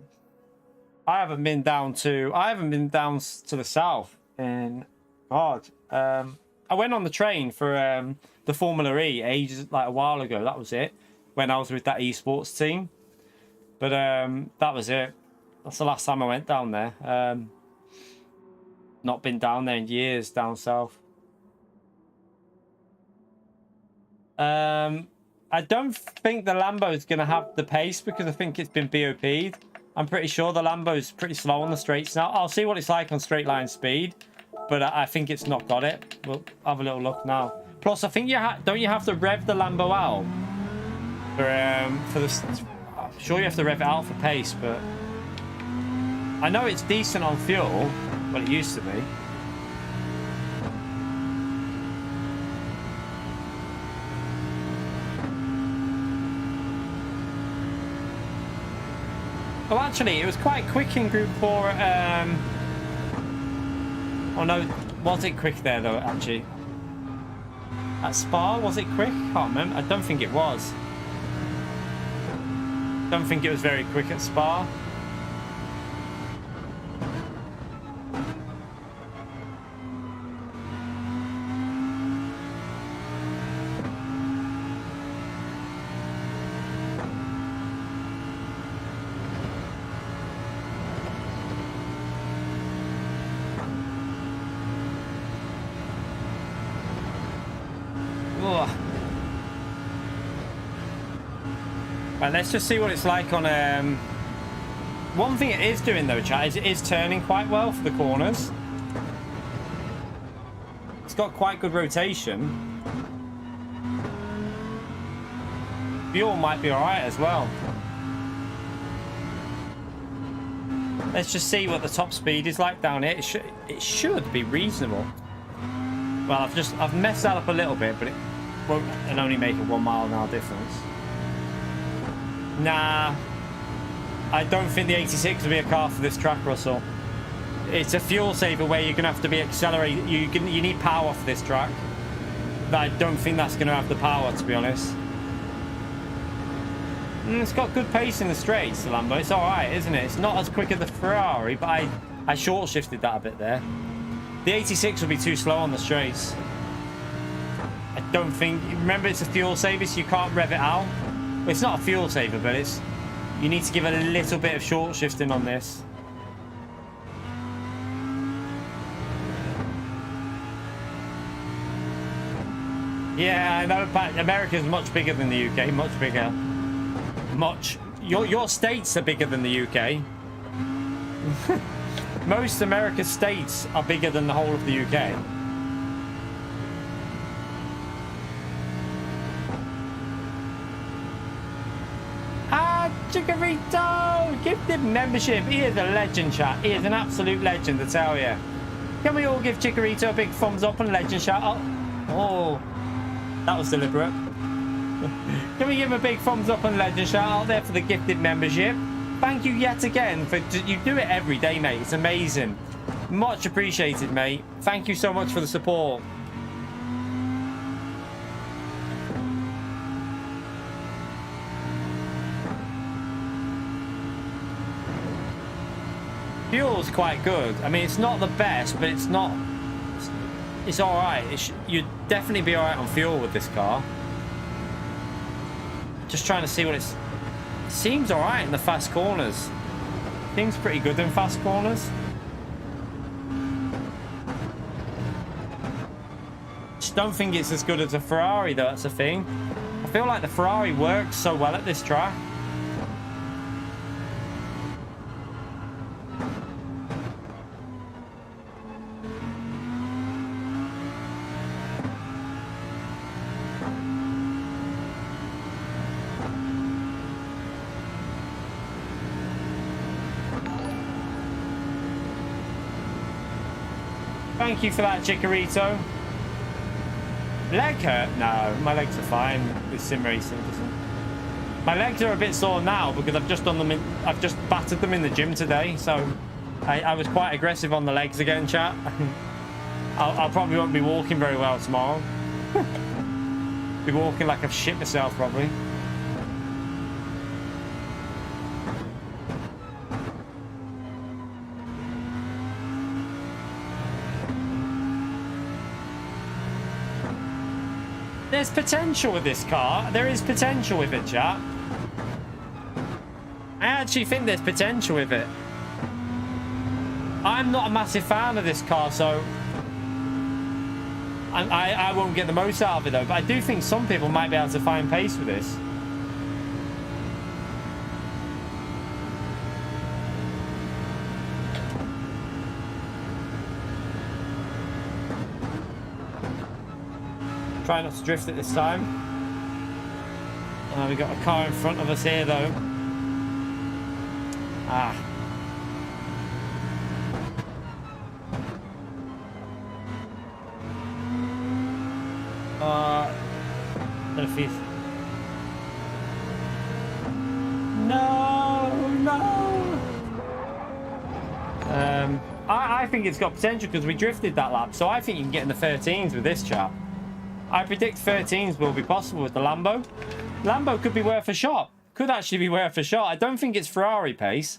I haven't been down to the south in God. I went on the train for the Formula E ages, like a while ago. That was it. When I was with that esports team. But that was it. That's the last time I went down there. Not been down there in years down south. I don't think the Lambo is going to have the pace because I think it's been BOP'd. I'm pretty sure the Lambo is pretty slow on the straights now. I'll see what it's like on straight line speed, but I think it's not got it. We'll have a little look now. Plus, I think don't you have to rev the Lambo out for the? I'm sure you have to rev it out for pace, but I know it's decent on fuel. Well, it used to be. Well, actually, it was quite quick in Group 4. Oh no, was it quick there though? Actually, at Spa, was it quick? Can't remember. I don't think it was. Don't think it was very quick at Spa. Right, let's just see what it's like on... One thing it is doing though, chat, is it is turning quite well for the corners. It's got quite good rotation. Fuel might be alright as well. Let's just see what the top speed is like down here. It should be reasonable. Well, I've messed that up a little bit, but it won't only make a 1 mile an hour difference. Nah, I don't think the 86 will be a car for this track, Russell. It's a fuel saver where you're gonna have to be accelerated. You need power for this track. But I don't think that's gonna have the power, to be honest. It's got good pace in the straights, the Lambo. It's alright, isn't it? It's not as quick as the Ferrari, but I short shifted that a bit there. The 86 will be too slow on the straights. I don't think... Remember, it's a fuel saver, so you can't rev it out. Well, it's not a fuel saver, but it's... You need to give a little bit of short shifting on this. Yeah, I know, but America's much bigger than the UK. Much bigger. Much. Your states are bigger than the UK. Most America's states are bigger than the whole of the UK. Ah, Chikorito! Gifted membership. He is a legend, chat. He is an absolute legend, I tell you. Can we all give Chikorito a big thumbs up and legend shout out? Oh, that was deliberate. Can we give him a big thumbs up and legend shout out there for the gifted membership? Thank you yet again for... You do it every day, mate. It's amazing. Much appreciated, mate. Thank you so much for the support. Fuel's quite good. I mean, it's not the best, but it's not... It's alright. You'd definitely be alright on fuel with this car. Just trying to see what it's... It seems alright in the fast corners. Seems pretty good in fast corners. Just don't think it's as good as a Ferrari, though. That's the thing. I feel like the Ferrari works so well at this track. Thank you for that, Chikorito. Leg hurt? No, my legs are fine with sim racing. My legs are a bit sore now because I've just done them. I've just battered them in the gym today, so I was quite aggressive on the legs again, chat. I'll probably won't be walking very well tomorrow. Be walking like I've shit myself probably. There's potential with this car. There is potential with it, chat. I actually think there's potential with it. I'm not a massive fan of this car, so I won't get the most out of it, though. But I do think some people might be able to find pace with this. Try not to drift it this time. We've got a car in front of us here, though. Ah. Don't know if he's... No! I think it's got potential because we drifted that lap, so I think you can get in the 13s with this chap. I predict 13s will be possible with the Lambo. Lambo could be worth a shot. Could actually be worth a shot. I don't think it's Ferrari pace.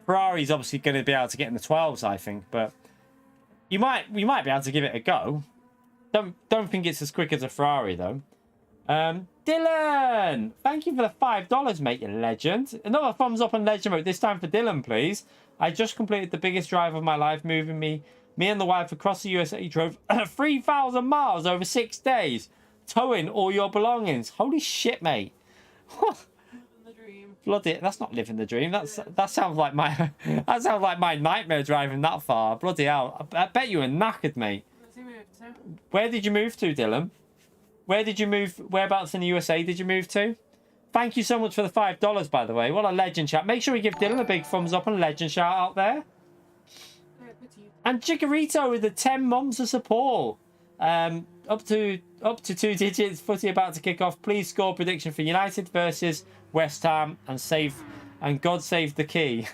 Ferrari's obviously going to be able to get in the 12s, I think. But we might be able to give it a go. Don't think it's as quick as a Ferrari, though. Dylan! Thank you for the $5, mate, you legend. Another thumbs up on legend mode. This time for Dylan, please. I just completed the biggest drive of my life, moving me and the wife across the USA, drove 3,000 miles over 6 days, towing all your belongings. Holy shit, mate. dream. Bloody, that's not living the dream. That sounds like my that sounds like my nightmare driving that far. Bloody hell! I bet you were knackered, mate. Where's he moved to? Where did you move to, Dylan? Where did you move? Whereabouts in the USA did you move to? Thank you so much for the $5, by the way. What a legend chat. Make sure we give Dylan a big thumbs up and legend shout out there. And Chikorito with the 10 months of support. Up to 2 digits. Footy about to kick off. Please score prediction for United versus West Ham and God save the key.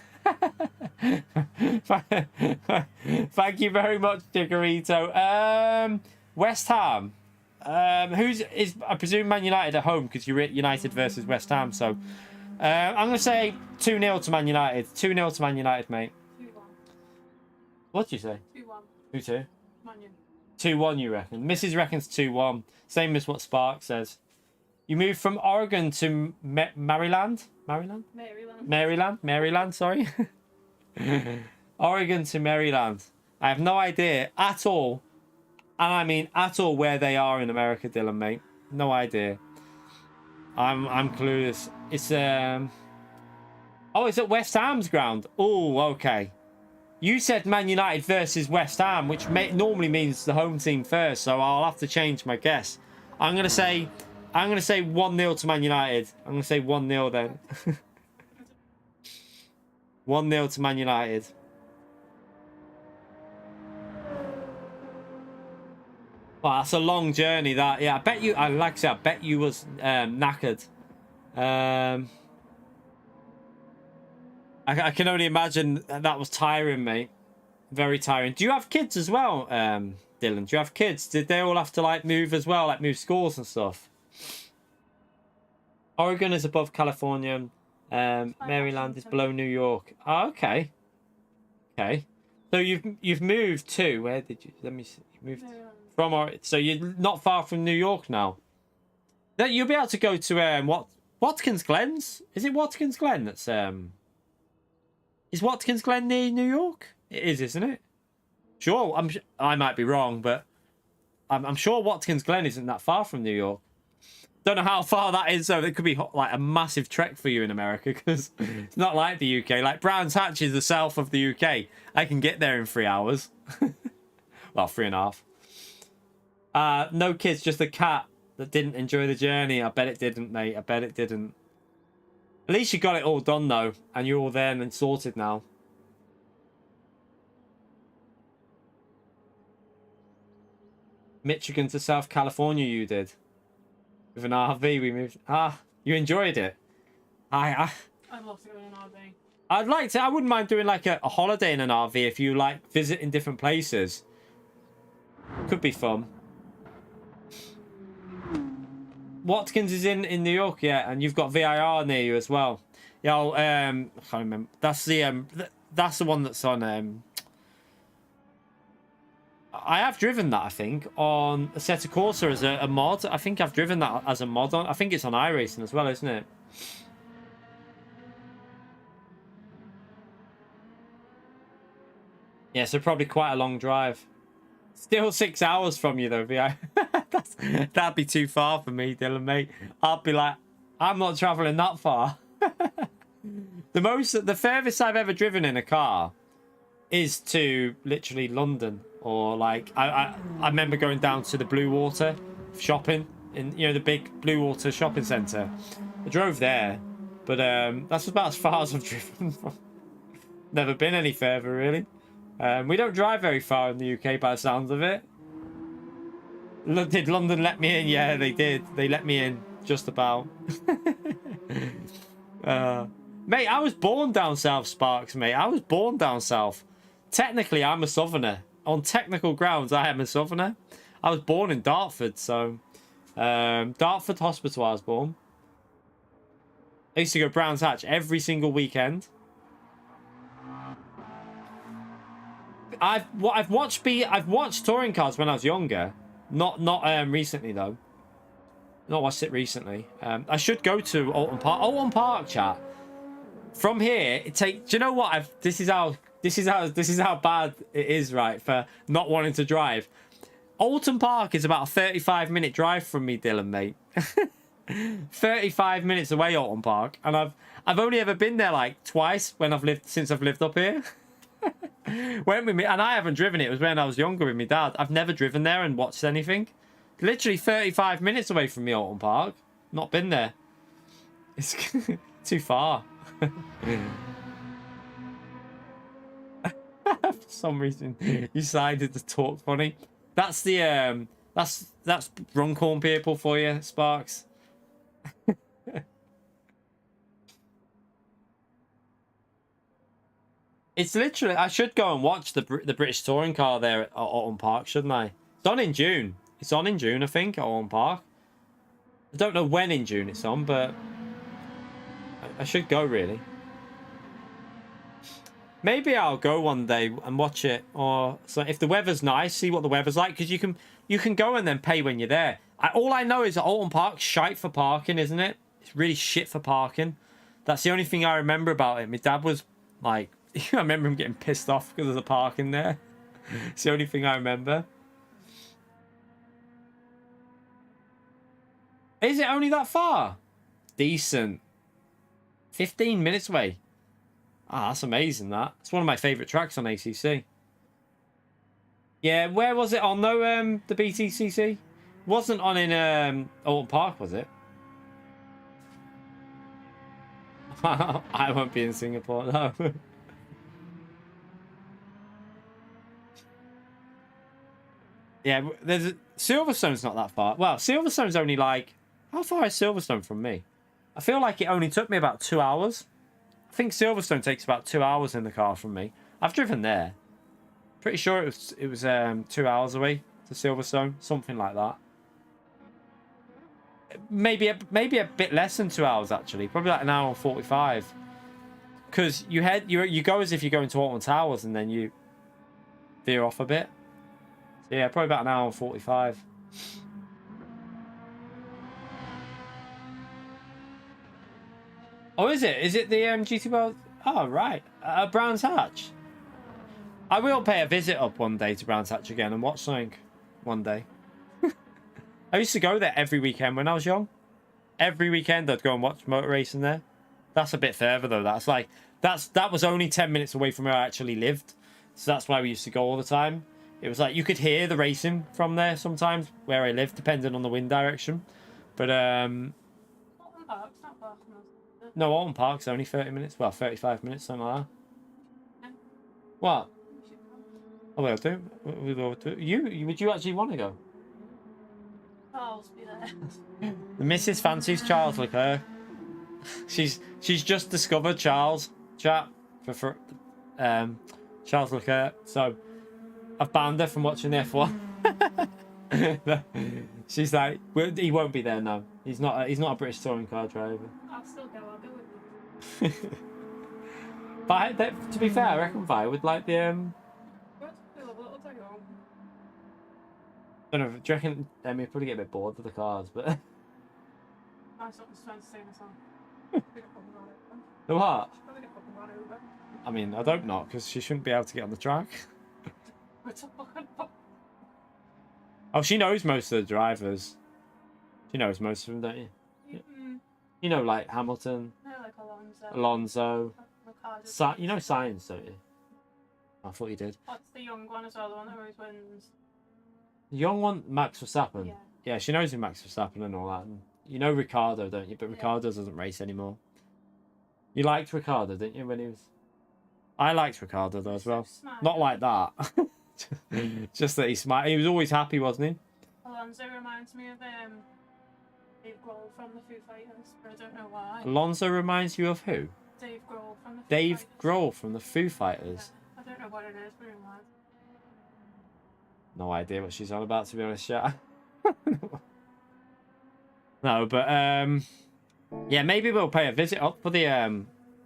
Thank you very much, Chikorito. West Ham. I presume Man United at home because you're United versus West Ham. So I'm gonna say 2-0 to Man United. 2-0 to Man United, mate. 2-1. What did you say? 2-1. 2-2. Man U. 2-1, you reckon? Mrs. reckons 2-1. Same as what Spark says. You moved from Oregon to Maryland? Maryland, sorry. Oregon to Maryland. I have no idea at all. And I mean at all where they are in America, Dylan, mate. No idea. I'm clueless. It's it's at West Ham's ground. Oh, okay. You said Man United versus West Ham, which normally means the home team first, so I'll have to change my guess. I'm gonna say 1-0 to Man United. I'm gonna say 1-0 then. 1-0 to Man United. Well, that's a long journey. That, yeah. I bet you. Like I said, I bet you was knackered. I can only imagine that was tiring, mate. Very tiring. Do you have kids as well, Dylan? Do you have kids? Did they all have to like move as well, like move schools and stuff? Oregon is above California. Maryland is below New York. Oh, okay. Okay. So you've moved to, where did you? Let me see. You moved from Oregon. So you're not far from New York now. That you'll be able to go to Watkins Glen's. Is it Watkins Glen? That's Is Watkins Glen near New York? It is, isn't it? Sure, I might be wrong, but I'm sure Watkins Glen isn't that far from New York. Don't know how far that is, though. It could be like a massive trek for you in America because it's not like the UK. Like Brands Hatch is the south of the UK. I can get there in 3 hours. Well, 3.5. No kids, just a cat that didn't enjoy the journey. I bet it didn't, mate. I bet it didn't. At least you got it all done, though, and you're all there and sorted now. Michigan to South California, you did. With an RV, we moved. You enjoyed it. I'd love to go in an RV. I'd like to. I wouldn't mind doing like a holiday in an RV if you like visiting different places. Could be fun. Watkins is in New York, yeah, and you've got VIR near you as well. Yeah, I can't remember. That's the one that's on. I have driven that, I think, on a set of Corsair as a mod. I think I've driven that as a mod on. I think it's on iRacing as well, isn't it? Yeah, so probably quite a long drive. Still 6 hours from you though, VI. That'd be too far for me, Dylan, mate. I'd be like, I'm not traveling that far. The furthest I've ever driven in a car is to literally London, or like I remember going down to the Blue Water shopping in the big Blue Water shopping centre. I drove there, but that's about as far as I've driven. Never been any further really. We don't drive very far in the UK by the sounds of it. Did London let me in? Yeah, they did. They let me in just about. Mate, I was born down south, Sparks, mate. I was born down south. Technically, I'm a southerner. On technical grounds, I am a southerner. I was born in Dartford, so... Dartford Hospital I was born. I used to go Brands Hatch every single weekend. I've watched touring cars when I was younger. Not recently, though. Not watched it recently. I should go to Alton Park. Alton Park, chat. From here, do you know what? This is how bad it is, right? For not wanting to drive. Alton Park is about a 35-minute drive from me, Dylan, mate. 35 minutes away, Alton Park, and I've only ever been there like twice since I've lived up here. Went with me, and I haven't driven it. It was when I was younger with my dad. I've never driven there and watched anything. Literally 35 minutes away from me, Alton Park. Not been there. It's too far. For some reason, you decided to talk funny. That's the that's Runcorn people for you, Sparks. It's literally, I should go and watch the British touring car there at Alton Park, shouldn't I? It's on in June. It's on in June, I think, at Alton Park. I don't know when in June it's on, but I should go, really. Maybe I'll go one day and watch it, or so if the weather's nice, see what the weather's like, because you can go and then pay when you're there. All I know is that Alton Park's shite for parking, isn't it? It's really shit for parking. That's the only thing I remember about it. My dad was like, I remember him getting pissed off because of the parking there. It's the only thing I remember. Is it only that far? Decent. 15 minutes away. Ah, that's amazing, that. It's one of my favourite tracks on ACC. Yeah, where was it on, though, the BTCC? Wasn't on in Alton Park, was it? I won't be in Singapore, no. Yeah, Silverstone's not that far. Well, Silverstone's only like... How far is Silverstone from me? I feel like it only took me about 2 hours. I think Silverstone takes about 2 hours in the car from me. I've driven there. Pretty sure it was 2 hours away to Silverstone, something like that. Maybe a bit less than 2 hours, actually. Probably like an hour and 45. Because you go as if you're going to Alton Towers, and then you veer off a bit. So yeah, probably about an hour and 45. Oh, is it? Is it the GT World? Oh, right. Brands Hatch. I will pay a visit up one day to Brands Hatch again and watch something one day. I used to go there every weekend when I was young. Every weekend I'd go and watch motor racing there. That's a bit further though. That was only 10 minutes away from where I actually lived. So that's why we used to go all the time. It was like you could hear the racing from there sometimes where I lived, depending on the wind direction. But Alton Park's not far from us, is it? no, Alton Park's only 30 minutes. Well, 35 minutes, something like that. Yeah. What? We should come. Oh, we'll do. We'll do. Would you actually want to go? Charles be there. The Mrs. fancies Charles Leclerc. She's just discovered Charles, chat, for Charles Leclerc. So I've banned her from watching the F1. She's like, he won't be there now. He's not a British touring car driver. I'll still go. I'll go with you. But to be fair, I reckon Vi would like the What? We'll take it home. I don't know. Do you reckon you'd probably get a bit bored with the cars, but My son's trying to sing a song. We're gonna fucking run over. the what? We're gonna fucking run over. I mean, I don't know, because she shouldn't be able to get on the track. We're talking. Oh, she knows most of the drivers. She knows most of them, don't you? You know, like Hamilton, No, like Alonso. Alonso. Ricardo. You know Science, don't you? I thought you did. What's the young one as well? The one that always wins. The young one, Max Verstappen. Yeah. Yeah, she knows who Max Verstappen and all that. And you know Ricardo, don't you? But Yeah. Ricardo doesn't race anymore. You liked Ricardo, didn't you, when he was... I liked Ricardo, though, as well. Smart. Not like that. Just that he smiled. He was always happy, wasn't he? Alonso reminds me of Dave Grohl from the Foo Fighters, but I don't know why. Alonso reminds you of who? Dave Grohl from the Foo Dave Fighters. Grohl from the Foo Fighters. Yeah. I don't know what it is, but it reminds me. No idea what she's on about, to be honest, yeah. No, but yeah, maybe we'll pay a visit up for the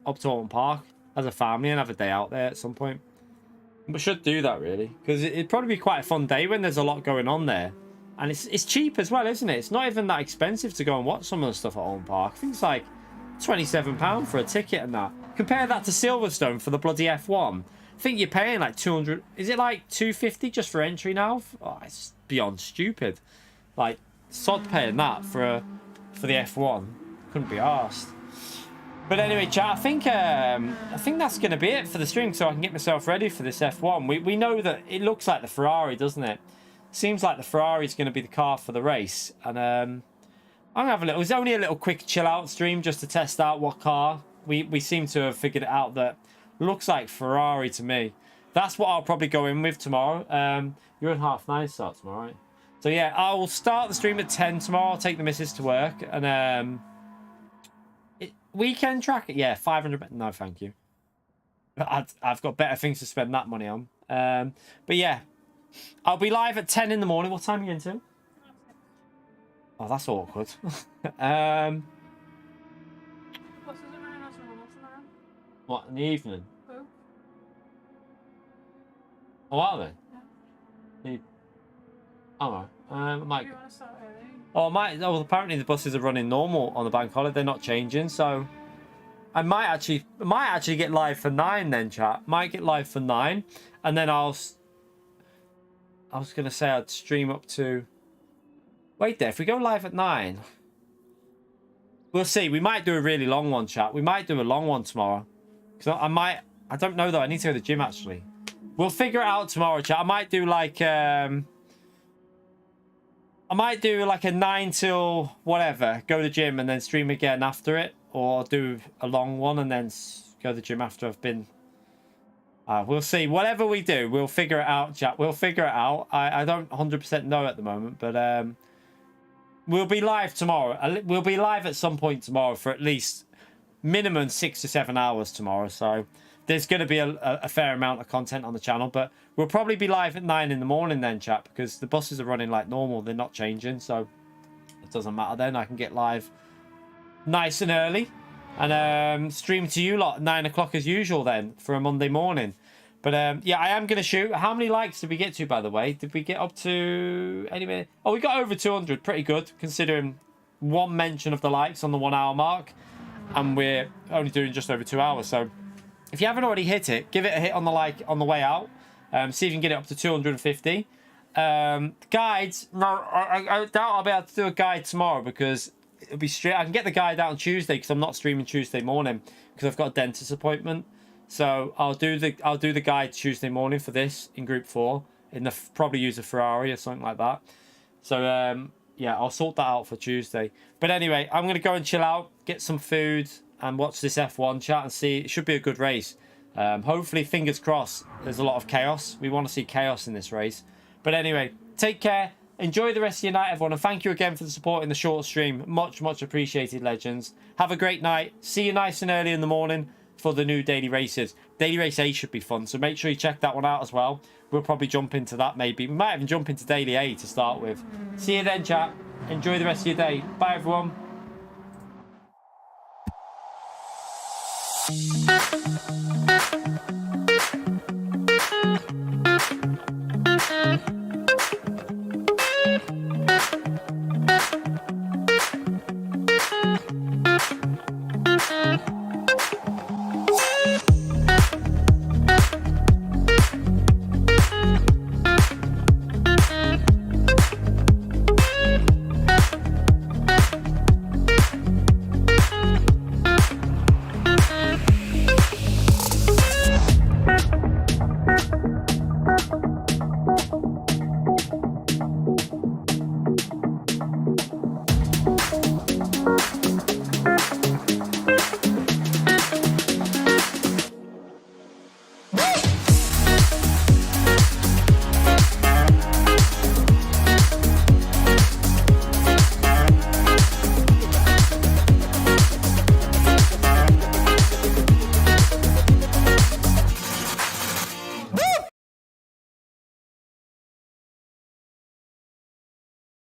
up to Alton Park as a family and have a day out there at some point. We should do that, really, because it'd probably be quite a fun day when there's a lot going on there, and it's cheap as well, isn't it? It's not even that expensive to go and watch some of the stuff at Alton Park. I think it's like £27 for a ticket and that. Compare that to Silverstone for the bloody F1. I think you're paying like 200. Is it like 250 just for entry now? Oh, it's beyond stupid. Like, sod paying that for for the F1. Couldn't be arsed. But anyway, chat, I think that's going to be it for the stream, so I can get myself ready for this F1. We know that it looks like the Ferrari, doesn't it? Seems like the Ferrari is going to be the car for the race. And I'm going to have a little... It was only a little quick chill-out stream just to test out what car. We seem to have figured it out that looks like Ferrari to me. That's what I'll probably go in with tomorrow. You're in 9:30 start tomorrow, right? So yeah, I'll start the stream at 10 tomorrow. I'll take the missus to work. And... weekend tracker, yeah, 500. No, thank you. I've got better things to spend that money on. But yeah, I'll be live at 10 in the morning. What time are you into? Oh, that's awkward. What, in the evening? Oh, are they? Yeah. Oh, I might. Oh, apparently the buses are running normal on the bank holiday. They're not changing, so I might actually get live for 9 then, chat. Might get live for 9, and then I was gonna say I'd stream up to. Wait there, if we go live at 9, we'll see. We might do a really long one, chat. We might do a long one tomorrow, because I don't know though. I need to go to the gym actually. We'll figure it out tomorrow, chat. I might do like a 9 till whatever, go to the gym and then stream again after it, or do a long one and then go to the gym after I've been. We'll see. Whatever we do, we'll figure it out, chat. We'll figure it out. I don't 100% know at the moment, but we'll be live tomorrow. We'll be live at some point tomorrow for at least minimum 6 to 7 hours tomorrow. So there's going to be a fair amount of content on the channel, but we'll probably be live at 9 in the morning then, chat, because the buses are running like normal. They're not changing, so it doesn't matter then. I can get live nice and early and stream to you lot at 9 o'clock as usual then for a Monday morning. But yeah, I am going to shoot. How many likes did we get to, by the way? Did we get up to anyway? Oh, we got over 200. Pretty good, considering one mention of the likes on the 1 hour mark, and we're only doing just over 2 hours. So if you haven't already hit it, give it a hit on the like on the way out. See if you can get it up to 250. Guides, no, I doubt I'll be able to do a guide tomorrow because it'll be straight. I can get the guide out on Tuesday because I'm not streaming Tuesday morning because I've got a dentist appointment. So I'll do the guide Tuesday morning for this in Group 4. Probably use a Ferrari or something like that. So yeah, I'll sort that out for Tuesday. But anyway, I'm gonna go and chill out, get some food, and watch this F1 chat and see. It should be a good race. Hopefully, fingers crossed, there's a lot of chaos. We want to see chaos in this race. But anyway, take care. Enjoy the rest of your night, everyone. And thank you again for the support in the short stream. Much, much appreciated, legends. Have a great night. See you nice and early in the morning for the new daily races. Daily race A should be fun, so make sure you check that one out as well. We'll probably jump into that maybe. We might even jump into daily A to start with. See you then, chat. Enjoy the rest of your day. Bye, everyone.